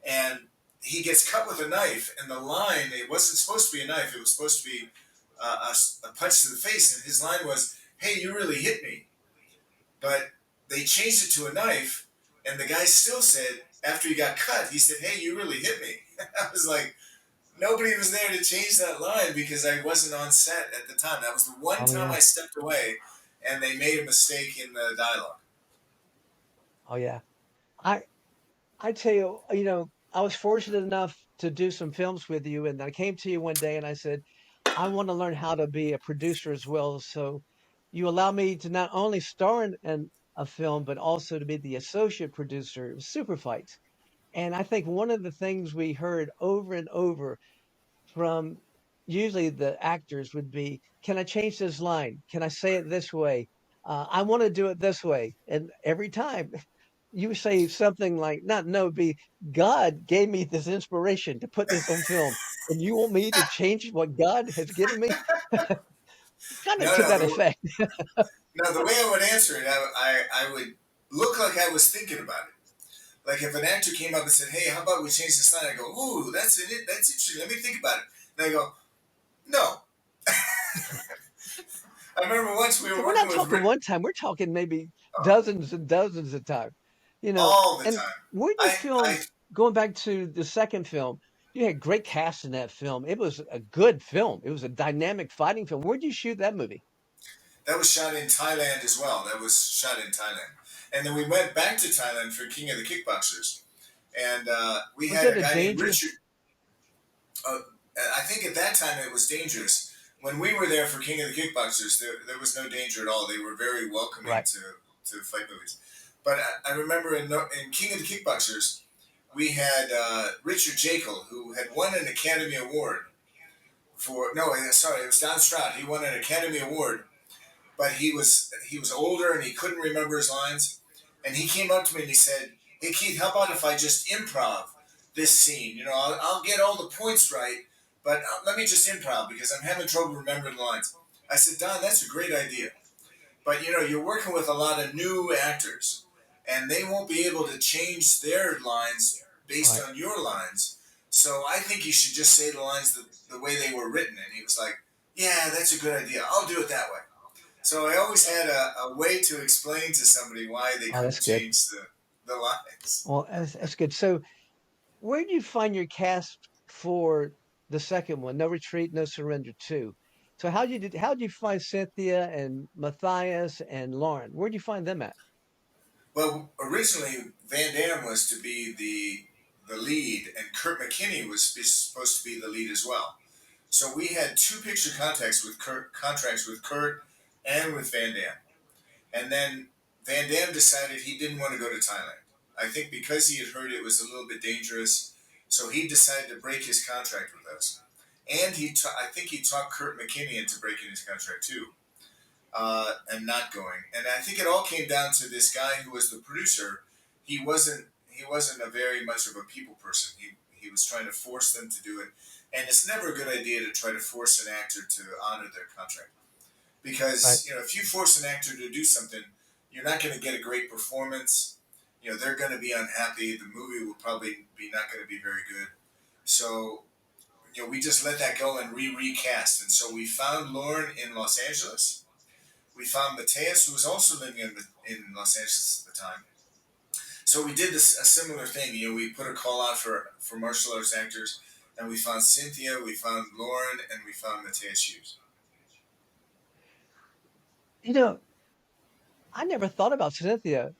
And he gets cut with a knife, and the line, it wasn't supposed to be a knife, it was supposed to be a punch to the face. And his line was, "Hey, you really hit me." But they changed it to a knife, and the guy still said, after he got cut, he said, "Hey, you really hit me." I was like, nobody was there to change that line because I wasn't on set at the time. That was the one Oh time yeah. I stepped away, and they made a mistake in the dialogue. Oh yeah. I I tell you, I was fortunate enough to do some films with you, and I came to you one day and I said, I want to learn how to be a producer as well. So you allow me to not only star in a film, but also to be the associate producer of Super Fights. And I think one of the things we heard over and over from usually the actors would be, "Can I change this line? Can I say it this way? I want to do it this way." And every time you say something like, not no, it'd be, "God gave me this inspiration to put this on film, and you want me to change what God has given me?" Kind of No, to no, that effect. the way I would answer it, I would look like I was thinking about it. Like if an actor came up and said, "Hey, how about we change this line?" I go, "Ooh, that's it. That's interesting. Let me think about it." And I go, "No." I remember once we So were we're working not with talking Rick. one time, we're talking maybe Oh, dozens and dozens of times. all the And time. where'd you I film, going back to the second film, you had great cast in that film. It was a good film. It was a dynamic fighting film. Where'd you shoot that movie? That was shot in Thailand as well. That was shot in Thailand, and then we went back to Thailand for King of the Kickboxers, and we Was had it a a guy named dangerous? Richard. Uh, I think at that time it was dangerous. When we were there for King of the Kickboxers, there was no danger at all. They were very welcoming Right. to fight movies. But I remember in King of the Kickboxers, we had Richard Jekyll, who had won an Academy Award for no, sorry, it was Don Stroud. He won an Academy Award, but he was older and he couldn't remember his lines. And he came up to me and he said, "Hey Keith, how about if I just improv this scene? I'll get all the points right, but let me just improv because I'm having trouble remembering the lines." I said, "Don, that's a great idea, but you're working with a lot of new actors, and they won't be able to change their lines based Right. on your lines. So I think you should just say the lines the way they were written." And he was like, "Yeah, that's a good idea. I'll do it that way." So I always had a way to explain to somebody why they Oh, that's couldn't good. change the lines. Well, that's good. So, where do you find your cast for the second one, No Retreat, No Surrender 2? So how'd you find Cynthia and Matthias and Lauren? Where'd you find them at? Well, originally Van Damme was to be the lead, and Kurt McKinney was supposed to be the lead as well. So we had two picture contracts with Kurt and with Van Damme. And then Van Damme decided he didn't want to go to Thailand. I think because he had heard it was a little bit dangerous, so he decided to break his contract with us. And I think he talked Kurt McKinney into breaking his contract too, and not going. And I think it all came down to this guy who was the producer. He wasn't a very much of a people person. He was trying to force them to do it, and it's never a good idea to try to force an actor to honor their contract Right. because if you force an actor to do something, you're not going to get a great performance. They're going to be unhappy. The movie will probably be not going to be very good. So we just let that go and recast. And so we found Lauren in Los Angeles. We found Mateus, who was also living in Los Angeles at the time. So we did a similar thing. We put a call out for martial arts actors, and we found Cynthia, we found Lauren, and we found Mateus Hughes. You know, I never thought about Cynthia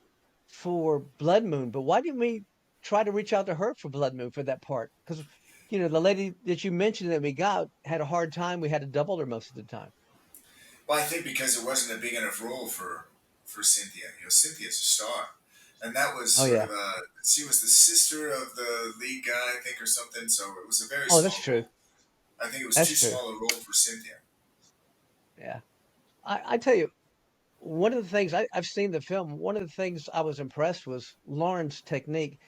for Blood Moon, but why didn't we try to reach out to her for Blood Moon for that part? Because, the lady that you mentioned that we got had a hard time. We had to double her most of the time. Well, I think because it wasn't a big enough role for Cynthia. Cynthia's a star, and that was Oh, sort yeah. of a. She was the sister of the lead guy, I think, or something. So it was a very Oh, that's small true. role. I think it was That's too true. small a role for Cynthia. Yeah. I tell you, one of the things I've seen the film, one of the things I was impressed was Lauren's technique.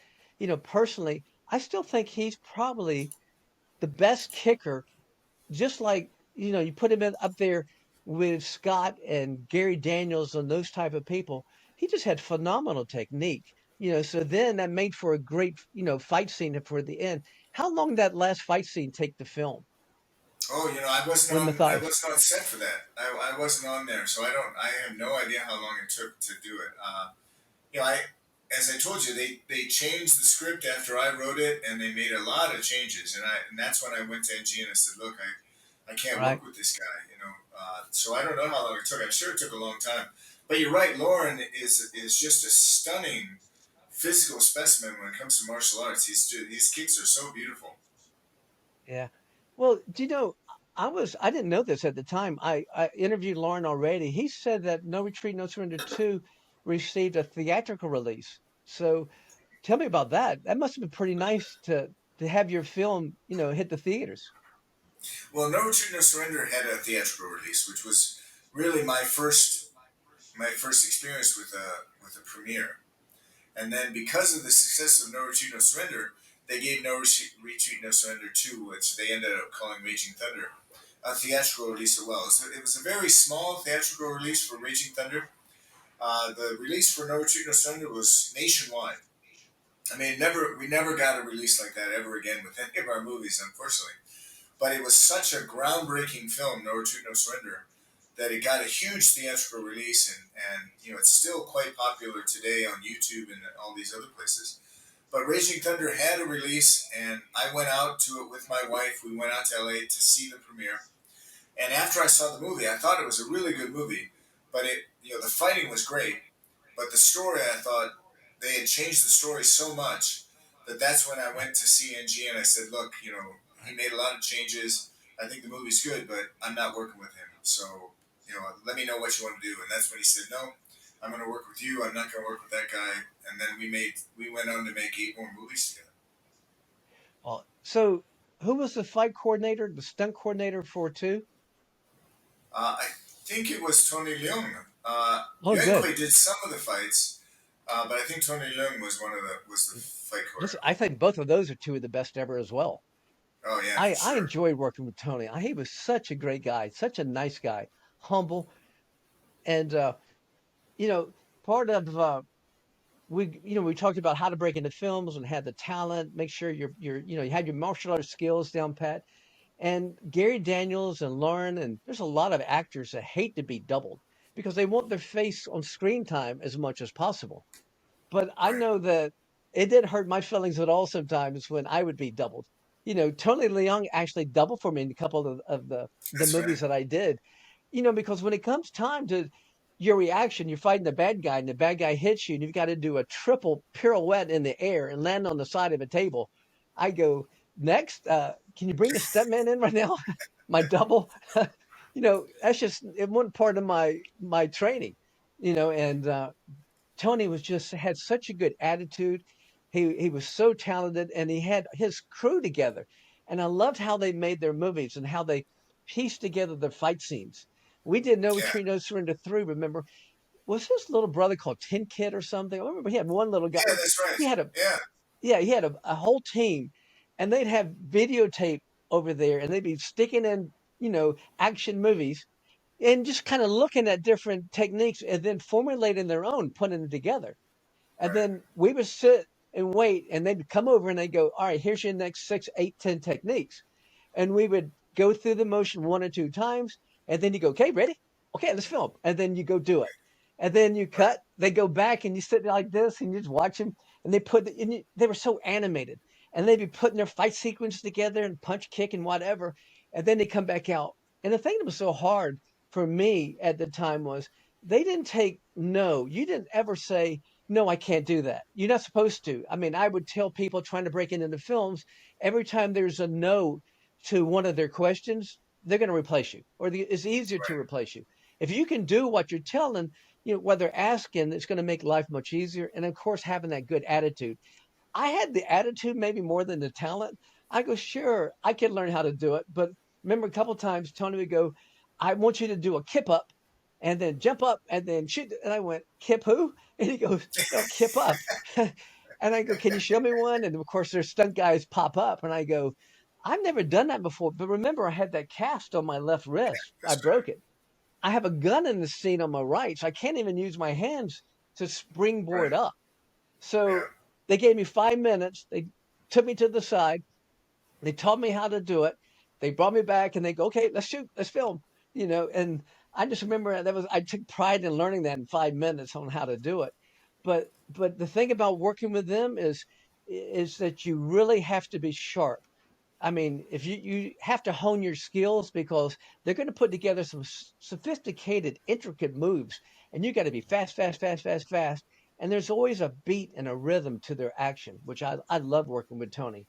Personally, I still think he's probably the best kicker, just like, you put him up there with Scott and Gary Daniels and those type of people. He just had phenomenal technique. So then that made for a great, fight scene for the end. How long did that last fight scene take to film Oh, I wasn't with on. I Matthias? wasn't on set for that. I wasn't on there, so I don't. I have no idea how long it took to do it. I as I told you, they changed the script after I wrote it, and they made a lot of changes, and that's when I went to NG and I said, "Look, I can't Right. work with this guy," So I don't know how long it took. I'm sure it took a long time, but you're right. Lauren is just a stunning physical specimen when it comes to martial arts. His kicks are so beautiful. Yeah. Well, do you know, I didn't know this at the time. I interviewed Lauren already. He said that No Retreat, No Surrender 2 received a theatrical release. So tell me about that. That must have been pretty nice to have your film, hit the theaters. Well, No Retreat, No Surrender had a theatrical release, which was really my first experience with a premiere. And then because of the success of No Retreat, No Surrender, they gave Retreat, No Surrender 2, which they ended up calling Raging Thunder, a theatrical release as well. So it was a very small theatrical release for Raging Thunder. The release for No Retreat, No Surrender was nationwide. I mean, we never got a release like that ever again with any of our movies, unfortunately. But it was such a groundbreaking film, No Retreat, No Surrender, that it got a huge theatrical release, and it's still quite popular today on YouTube and all these other places. But Raging Thunder had a release, and I went out to it with my wife. We went out to LA to see the premiere, and after I saw the movie, I thought it was a really good movie. But the fighting was great, but the story, I thought they had changed the story so much that's when I Right. went to CNG and I said, look, he Right. made a lot of changes. I think the movie's good, but I'm not working with him. So, let me know what you want to do. And that's when he said, no, I'm going to work with you. I'm not going to work with that guy. And then we went on to make 8 more movies together. Well, so who was the fight coordinator, the stunt coordinator for two? I think it was Tony Leung. Oh, good. Yuen did some of the fights, but I think Tony Leung was the fight I choreographer. think both of those are two of the best ever as well. Oh yeah, for I sure. enjoyed working with Tony. He was such a great guy, such a nice guy, humble, and you know, part of we talked about how to break into films and had the talent, make sure you had your martial arts skills down pat. And Gary Daniels and Lauren, and there's a lot of actors that hate to be doubled because they want their face on screen time as much as possible. But I Right. know that it didn't hurt my feelings at all sometimes when I would be doubled. Tony Leung actually doubled for me in a couple of the That's right. movies that I did. Because when it comes time to your reaction, you're fighting the bad guy, and the bad guy hits you, and you've got to do a triple pirouette in the air and land on the side of a table. I go, next, can you bring the stuntman in right now? My double. That's just it wasn't part of my training, and Tony was just had such a good attitude. He was so talented, and he had his crew together. And I loved how they made their movies and how they pieced together their fight scenes. We did No Yeah. Retreat, No Surrender 3. Remember, was his little brother called Tin Kid or something? I remember he had one little guy. Yeah, that's right. He had a Yeah. Yeah, he had a whole team, and they'd have videotape over there, and they'd be sticking in action movies and just kind of looking at different techniques and then formulating their own, putting them together. And Right. then we would sit and wait, and they'd come over and they'd go, all right, here's your next 6, 8, 10 techniques. And we would go through the motion one or two times. And then you go, okay, ready? Okay, let's film. And then you go do it. And then you Right. cut, they go back and you sit there like this and you just watch them. And they were so animated. And they'd be putting their fight sequence together and punch, kick, and whatever. And then they come back out. And the thing that was so hard for me at the time was they didn't take no. You didn't ever say, no, I can't do that. You're not supposed to. I mean, I would tell people trying to break into films every time there's a no to one of their questions, they're going to replace you, or it's easier to Right. replace you. If you can do what you're telling, what they're asking, it's going to make life much easier. And of course, having that good attitude. I had the attitude maybe more than the talent. I go, sure, I can learn how to do it. But remember a couple times Tony would go, I want you to do a kip up and then jump up and then shoot. And I went, kip who? And he goes, no, kip up. And I go, can you show me one? And of course, there's stunt guys pop up. And I go, I've never done that before. But remember, I had that cast on my left wrist. I That's broke it. I have a gun in the scene on my right. So I can't even use my hands to right. springboard Right. up. So Yeah. they gave me 5 minutes. They took me to the side. They taught me how to do it. They brought me back and they go, okay, let's shoot, let's film, and I just remember I took pride in learning that in 5 minutes on how to do it. But the thing about working with them is that you really have to be sharp. I mean, if you have to hone your skills because they're going to put together some sophisticated, intricate moves, and you got to be fast, fast, fast, fast, fast. And there's always a beat and a rhythm to their action, which I love working with Tony.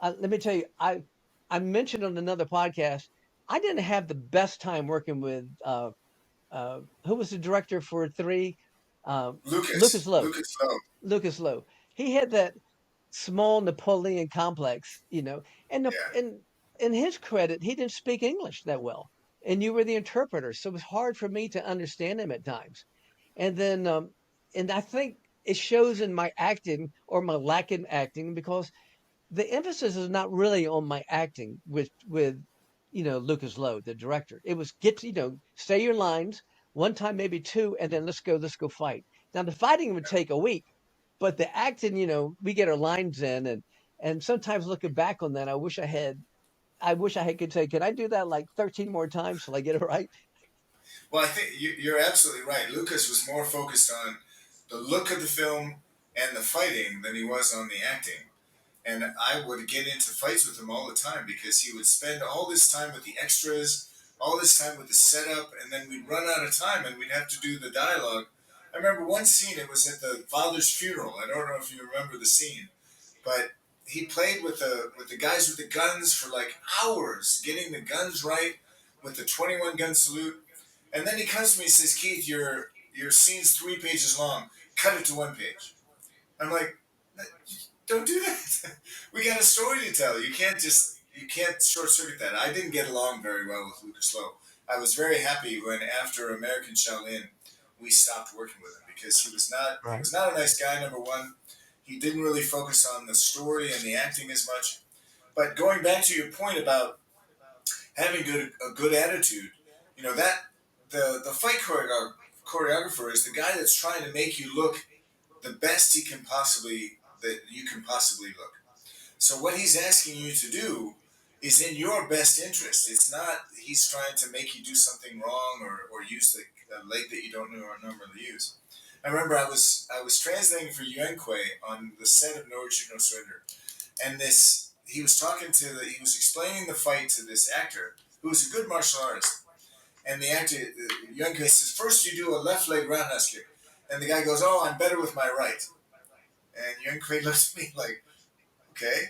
Let me tell you, I mentioned on another podcast, I didn't have the best time working with who was the director for three, uh, Lucas Lucas. Lowe. Lucas Lowe. Lucas Lowe. He had that small Napoleon complex, and Yeah. in his credit, he didn't speak English that well, and you were the interpreter, so it was hard for me to understand him at times. And then, and I think it shows in my acting or my lack in acting because the emphasis is not really on my acting with Lucas Lowe, the director. It was say your lines one time, maybe two, and then let's go fight. Now the fighting would take a week, but the acting, we get our lines in, and sometimes looking back on that, I wish I had could say, can I do that like 13 more times till I get it right? Well, I think you're absolutely right. Lucas was more focused on the look of the film and the fighting than he was on the acting. And I would get into fights with him all the time because he would spend all this time with the extras, all this time with the setup, and then we'd run out of time and we'd have to do the dialogue. I remember one scene. It was at the father's funeral. I don't know if you remember the scene, but he played with the guys with the guns for like hours, getting the guns right with the 21 gun salute. And then he comes to me and says, "Keith, your scene's 3 pages long. Cut it to 1 page." I'm like, "Don't do that. We got a story to tell. You can't just You can't short circuit that. I didn't get along very well with Lucas Lowe. I was very happy when after American Shaolin, we stopped working with him because he Right. was not a nice guy. Number one, he didn't really focus on the story and the acting as much. But going back to your point about having a good attitude, you know that the fight choreographer is the guy that's trying to make you look the best that you can possibly look. So what he's asking you to do is in your best interest. It's not he's trying to make you do something wrong or use the leg that you don't normally use. I remember I was translating for Yuan Kui on the set of No Retreat No Surrender, and this he was explaining the fight to this actor who was a good martial artist, and the actor Yuan Kui says first you do a left leg roundhouse kick, and the guy goes, "Oh, I'm better with my right," and Yuan Kui looks at me like, "Okay."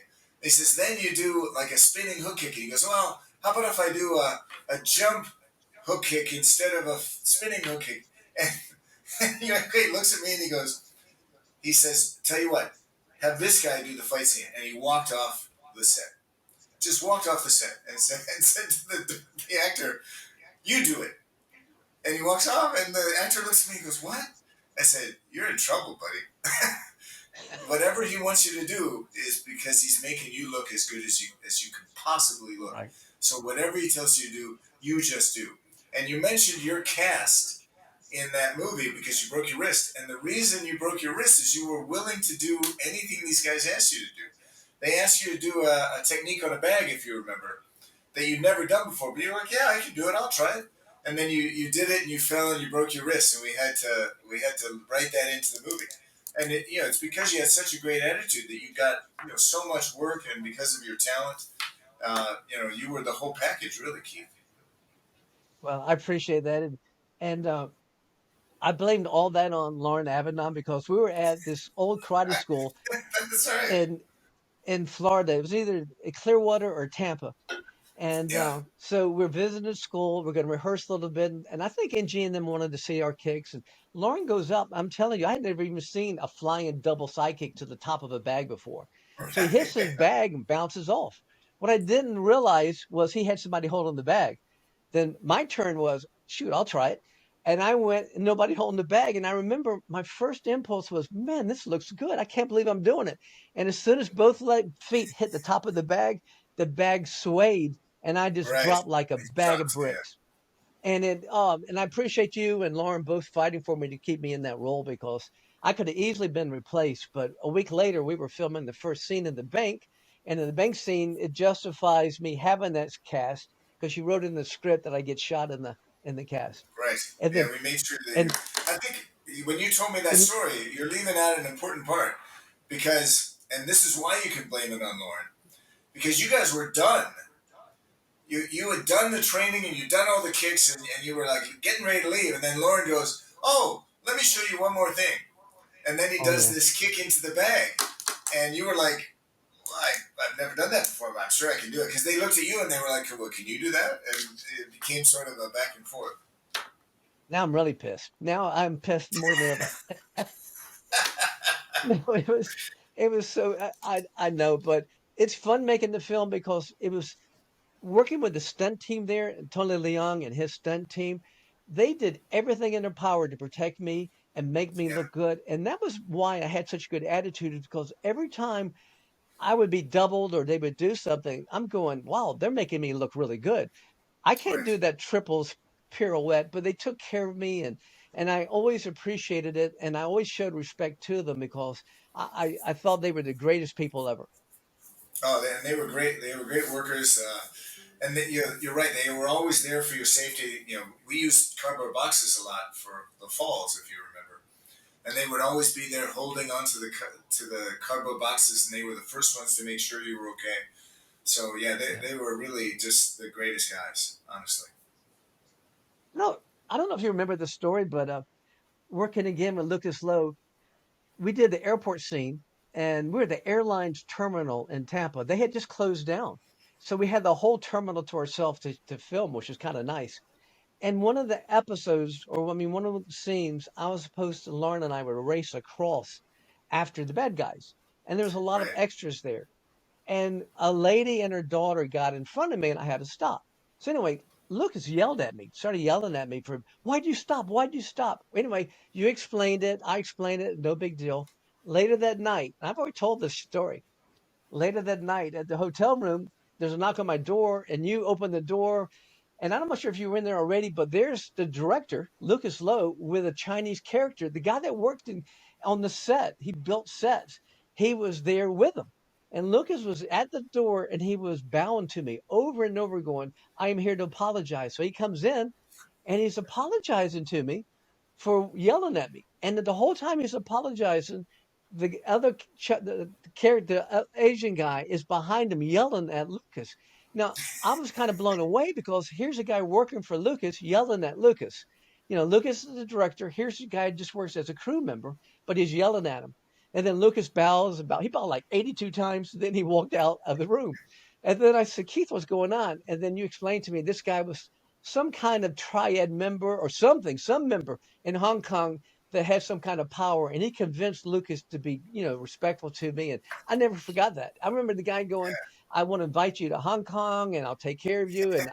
He says, then you do like a spinning hook kick. And he goes, well, how about if I do a jump hook kick instead of a spinning hook kick? And he looks at me and he says, tell you what, have this guy do the fight scene. And he walked off the set. Just walked off the set and said to the actor, you do it. And he walks off and the actor looks at me and goes, what? I said, you're in trouble, buddy. Whatever he wants you to do is because he's making you look as good as you can possibly look. Right. So whatever he tells you to do, you just do. And you mentioned your cast in that movie because you broke your wrist, and the reason you broke your wrist is you were willing to do anything these guys asked you to do. They asked you to do a technique on a bag, if you remember, that you'd never done before, but you're like, yeah, I can do it. I'll try it. And then you did it, and you fell, and you broke your wrist, and we had to write that into the movie. And it's because you had such a great attitude that you got so much work, and because of your talent, you were the whole package, really, Keith. Well, I appreciate that, and I blamed all that on Lauren Avedon because we were at this old karate school That's all right. in Florida. It was either Clearwater or Tampa. And Yeah, so we're visiting school. We're going to rehearse a little bit. And I think NG and them wanted to see our kicks. And Lauren goes up. I'm telling you, I had never even seen a flying double side kick to the top of a bag before. So he hits his right. bag and bounces off. What I didn't realize was he had somebody holding the bag. Then my turn was, shoot, I'll try it. And I went, nobody holding the bag. And I remember my first impulse was, man, this looks good. I can't believe I'm doing it. And as soon as both feet hit the top of the bag swayed and I just Right. dropped like a It bag of dropped. Yeah. bricks. And I appreciate you and Lauren both fighting for me to keep me in that role because I could have easily been replaced. But a week later, we were filming the first scene in the bank, and in the bank scene, it justifies me having that cast because she wrote in the script that I get shot in the cast. Right. And Yeah, then we made sure that you. and I think when you told me that and story, you're leaving out an important part because, and this is why you can blame it on Lauren, because you guys were done. You had done the training and you'd done all the kicks and you were like getting ready to leave, and then Lauren goes, "Oh, let me show you one more thing," and then he oh does yeah. this kick into the bag, and you were like, well, I've never done that before, but I'm sure I can do it. Because they looked at you and they were like, well, can you do that? And it became sort of a back and forth. Now I'm really pissed. Now I'm pissed more than ever. No, it was so I know, but it's fun making the film because it was working with the stunt team there, Tony Leung and his stunt team. They did everything in their power to protect me and make me Yeah, look good, and that was why I had such good attitude. Is because every time I would be doubled or they would do something, I'm going, wow, they're making me look really good. I can't right. do that triples pirouette, but they took care of me and I always appreciated it and I always showed respect to them because I thought they were the greatest people ever. Oh, and they were great. They were great workers. And you're right. They were always there for your safety. We used cardboard boxes a lot for the falls, if you remember. And they would always be there holding onto to the cardboard boxes, and they were the first ones to make sure you were okay. So yeah, Yeah. they were really just the greatest guys, honestly. No, I don't know if you remember the story, but working again with Lucas Lowe, we did the airport scene and we were at the airline's terminal in Tampa. They had just closed down. So we had the whole terminal to ourselves to film, which was kind of nice. And one of the episodes, or I mean, one of the scenes, I was supposed to, Lauren and I would race across after the bad guys. And there was a lot of Right. extras there. and a lady and her daughter got in front of me, and I had to stop. So anyway, Lucas yelled at me, started yelling at me for, "Why'd you stop? Why'd you stop?" Anyway, you explained it, I explained it, no big deal. Later that night, I've already told this story. Later that night at the hotel room, there's a knock on my door, and you open the door. And I'm not sure if you were in there already, but there's the director, Lucas Lowe, with a Chinese character, the guy that worked on the set. He built sets. He was there with him. And Lucas was at the door and he was bowing to me over and over, going, "I am here to apologize." So he comes in and he's apologizing to me for yelling at me. And the whole time he's apologizing, the other the character, the Asian guy, is behind him yelling at Lucas. Now, I was kind of blown away because here's a guy working for Lucas yelling at Lucas. Lucas is the director. Here's a guy who just works as a crew member, but he's yelling at him. And then Lucas he bowed like 82 times. Then he walked out of the room. And then I said, "Keith, what's going on?" And then you explained to me this guy was some kind of triad member or something, some member in Hong Kong that had some kind of power, and he convinced Lucas to be, respectful to me, and I never forgot that. I remember the guy going, "I want to invite you to Hong Kong, and I'll take care of you." And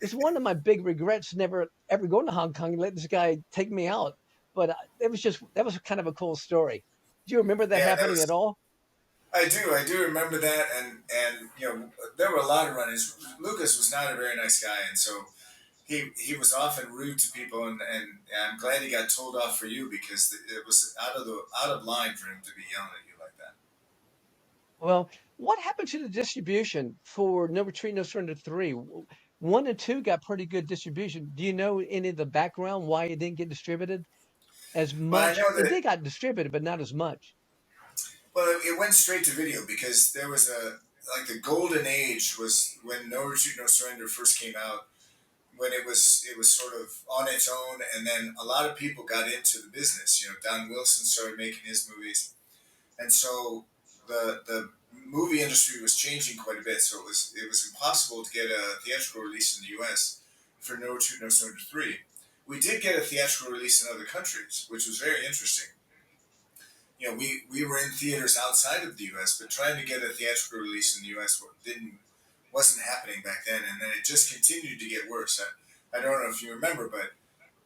it's one of my big regrets never ever going to Hong Kong and let this guy take me out. But that was kind of a cool story. Do you remember that Yeah, that happening at was. all? I do remember that, and there were a lot of run-ins. Lucas was not a very nice guy, and so he was often rude to people, and I'm glad he got told off for you because it was out of line for him to be yelling at you like that. Well, what happened to the distribution for No Retreat, No Surrender 3? One and two got pretty good distribution. Do you know any of the background why it didn't get distributed as Well, I much? know It that did got distributed, but not as much. it went straight to video because there was a like the golden age was when No Retreat, No Surrender first came out. When it was sort of on its own, and then a lot of people got into the business. Don Wilson started making his movies, and so the movie industry was changing quite a bit. So it was impossible to get a theatrical release in the U.S. for No Retreat, No Surrender 3. We did get a theatrical release in other countries, which was very interesting. We were in theaters outside of the U.S., but trying to get a theatrical release in the U.S. wasn't happening back then, and then it just continued to get worse. I don't know if you remember, but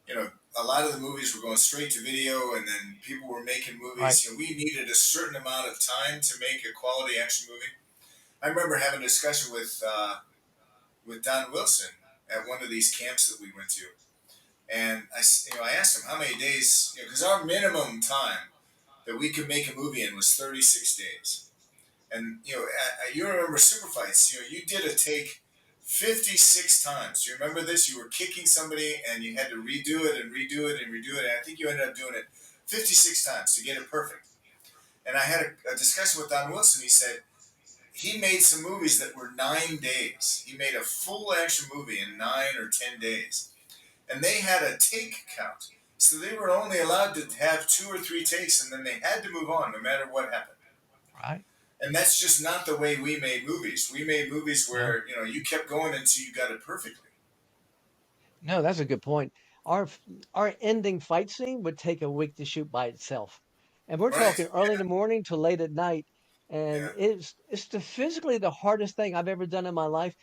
you know, a lot of the movies were going straight to video, and then people were making Right. movies. We needed a certain amount of time to make a quality action movie. I remember having a discussion with Don Wilson at one of these camps that we went to, and I asked him how many days, because our minimum time that we could make a movie in was 36 days. And you remember super fights. You did a take 56 times. Do you remember this? You were kicking somebody and you had to redo it and redo it and redo it. And I think you ended up doing it 56 times to get it perfect. And I had a discussion with Don Wilson. He said he made some movies that were 9 days. He made a full action movie in 9 or 10 days, and they had a take count. So they were only allowed to have 2 or 3 takes, and then they had to move on no matter what happened. Right. And that's just not the way we made movies. We made movies No. where you kept going until you got it perfectly. No, that's a good point. Our f- our ending fight scene would take a week to shoot by itself, and we're Right? talking early in the morning to late at night. And Yeah. it's physically the hardest thing I've ever done in my life.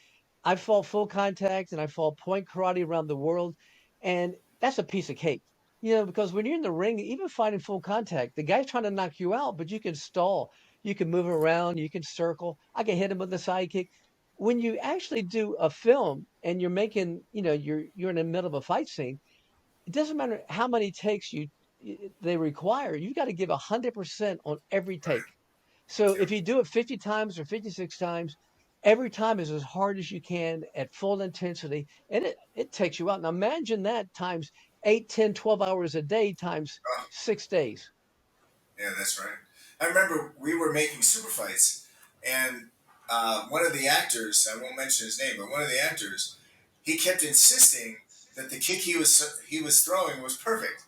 I fought full contact and I fought point karate around the world, and that's a piece of cake. Because when you're in the ring, even fighting full contact, the guy's trying to knock you out, but you can stall, you can move around, you can circle. I can hit him with a sidekick. When you actually do a film and you're making, you're in the middle of a fight scene, it doesn't matter how many takes they require. You got to give 100% on every Right. take. So Yeah. if you do it 50 times or 56 times, every time is as hard as you can at full intensity, and it takes you out. Now imagine that times 8, 10, 12 hours a day times Oh, 6 days. yeah, that's right. I remember we were making super fights, and one of the actors, I won't mention his name, but one of the actors, he kept insisting that the kick he was throwing was perfect.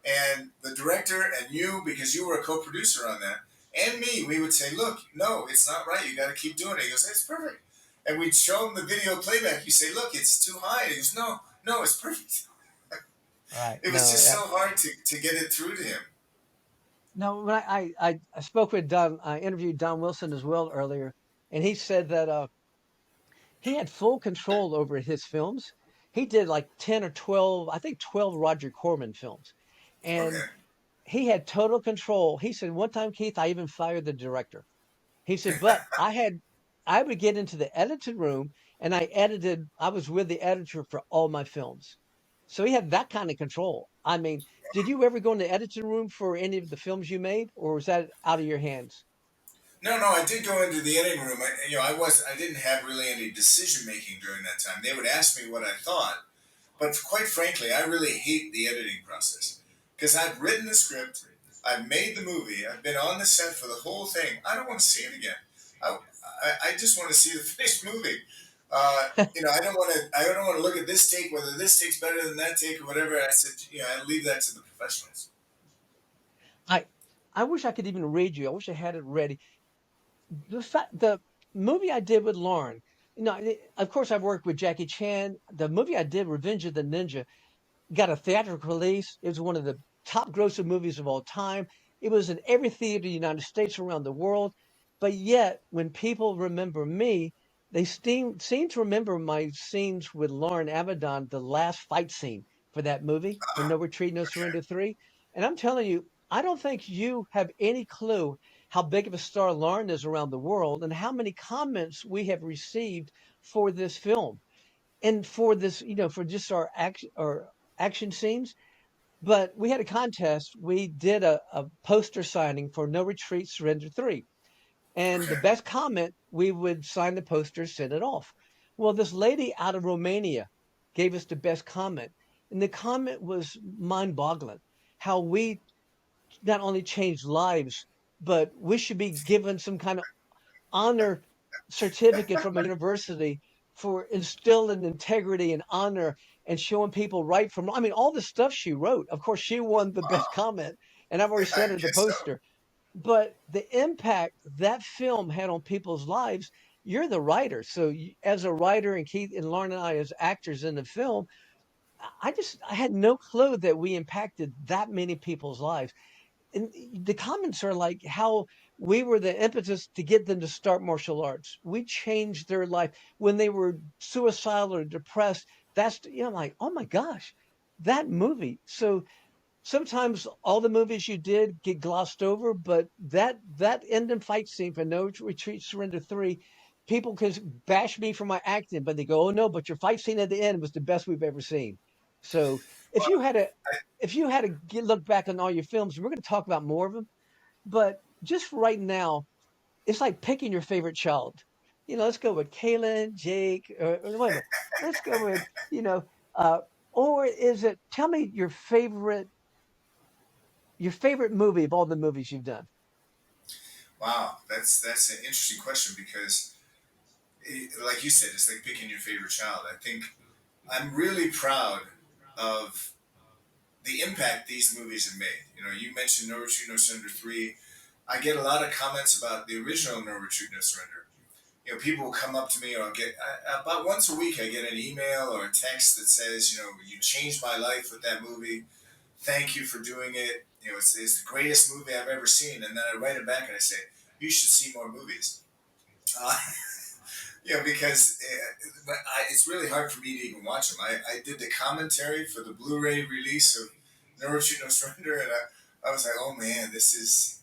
And the director and you, because you were a co-producer on that, and me, we would say, "Look, no, it's not right. You got to keep doing it." He goes, "It's perfect." And we'd show him the video playback. You say, "Look, it's too high." And he goes, "No, no, it's perfect." Right. It was No, just so hard to get it through to him. no. When I spoke with Don, I interviewed Don Wilson as well earlier, and he said that he had full control over his films. He did like 10 or 12, I think 12 Roger Corman films. And Okay. he had total control. He said, one time, Keith, I even fired the director. He said, but I would get into the edited room and I was with the editor for all my films. So he had that kind of control. I mean, did you ever go in the editing room for any of the films you made, or was that out of your hands? No, no, I did go into the editing room. I didn't have really any decision making during that time. They would ask me what I thought, but quite frankly, I really hate the editing process because I've written the script, I've made the movie, I've been on the set for the whole thing. I don't want to see it again. I, I just want to see the finished movie. I don't want to. I don't want to look at this take, whether this take's better than that take or whatever. I said, I leave that to the professionals. I I wish I could even read you. I wish I had it ready. The movie I did with Lauren, of course I've worked with Jackie Chan. The movie I did, Revenge of the Ninja, got a theatrical release. It was one of the top grossing movies of all time. It was in every theater in the United States around the world. But yet, when people remember me, they seem to remember my scenes with Lauren Avedon, the last fight scene for that movie, for No Retreat, No Okay. Surrender 3. And I'm telling you, I don't think you have any clue how big of a star Lauren is around the world and how many comments we have received for this film and for this, for just our action scenes. But we had a contest. We did a poster signing for No Retreat, Surrender 3. And the Okay. best comment, we would sign the poster, send it off. Well, this lady out of Romania gave us the best comment. And the comment was mind boggling how we not only changed lives, but we should be given some kind of honor certificate from a university for instilling integrity and honor and showing people right from wrong. I mean, all the stuff she wrote. Of course, she won the best Wow. comment, and I've already I sent her the guess so. poster. But the impact that film had on people's lives, you're the writer. So, as a writer, and Keith and Lauren and I, as actors in the film, I had no clue that we impacted that many people's lives. And the comments are like how we were the impetus to get them to start martial arts. We changed their life when they were suicidal or depressed. That's, like, oh my gosh, that movie. So sometimes all the movies you did get glossed over, but that end and fight scene for No Retreat, Surrender 3, people can bash me for my acting, but they go, oh no, but your fight scene at the end was the best we've ever seen. So if Well, you had a I, if you had to look back on all your films, we're going to talk about more of them. But just right now, it's like picking your favorite child. Let's go with Kaylin, Jake, or wait a minute. Let's go with, uh, or is it? Tell me your favorite movie of all the movies you've done. wow, that's an interesting question because, like you said, it's like picking your favorite child. I think I'm really proud of the impact these movies have made. You mentioned No Retreat, No Surrender 3. I get a lot of comments about the original No Retreat, No Surrender. People will come up to me, or about once a week, I get an email or a text that says, you changed my life with that movie. Thank you for doing it. It's the greatest movie I've ever seen. And then I write it back and I say, you should see more movies. Uh, because it's really hard for me to even watch them. I did the commentary for the Blu-ray release of No Retreat, No Surrender, and I was like, oh man, this has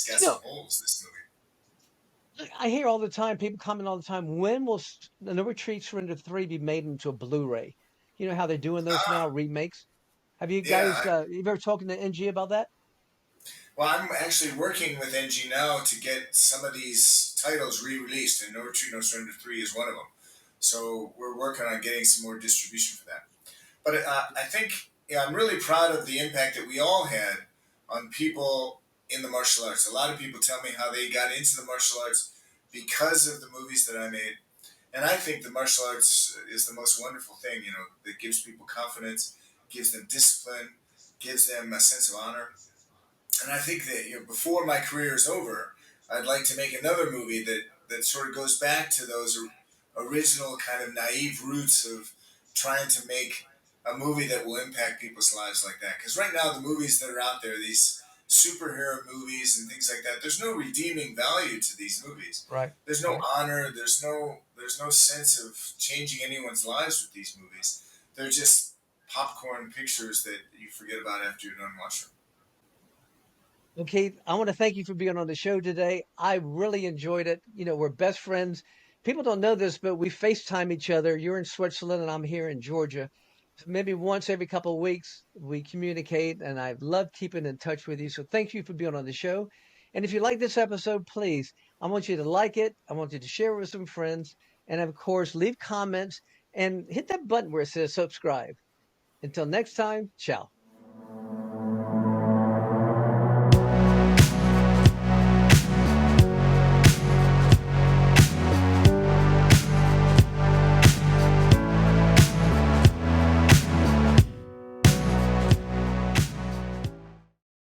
got You some know, holes. This movie. I hear all the time, people comment all the time, when will the No Retreat Surrender 3 be made into a Blu-ray? You know how they're doing those now, Ah, remakes? Have you yeah. guys, you ever talking to NG about that? Well, I'm actually working with NG now to get some of these titles re-released, and No Retreat, No Surrender 3 is one of them. So we're working on getting some more distribution for that. But I think, I'm really proud of the impact that we all had on people in the martial arts. A lot of people tell me how they got into the martial arts because of the movies that I made. And I think the martial arts is the most wonderful thing, that gives people confidence, gives them discipline, gives them a sense of honor. And I think that, before my career is over, I'd like to make another movie that sort of goes back to those original kind of naive roots of trying to make a movie that will impact people's lives like that. Because right now, the movies that are out there, these superhero movies and things like that, there's no redeeming value to these movies. Right. There's no honor. There's no sense of changing anyone's lives with these movies. They're just popcorn pictures that you forget about after you're done watching them. Well, Keith, I want to thank you for being on the show today. I really enjoyed it. You know, we're best friends. People don't know this, but we FaceTime each other. You're in Switzerland and I'm here in Georgia. Maybe once every couple of weeks we communicate, and I've loved keeping in touch with you. So thank you for being on the show. And if you like this episode, please, I want you to like it. I want you to share it with some friends. And of course, leave comments and hit that button where it says subscribe. Until next time, ciao.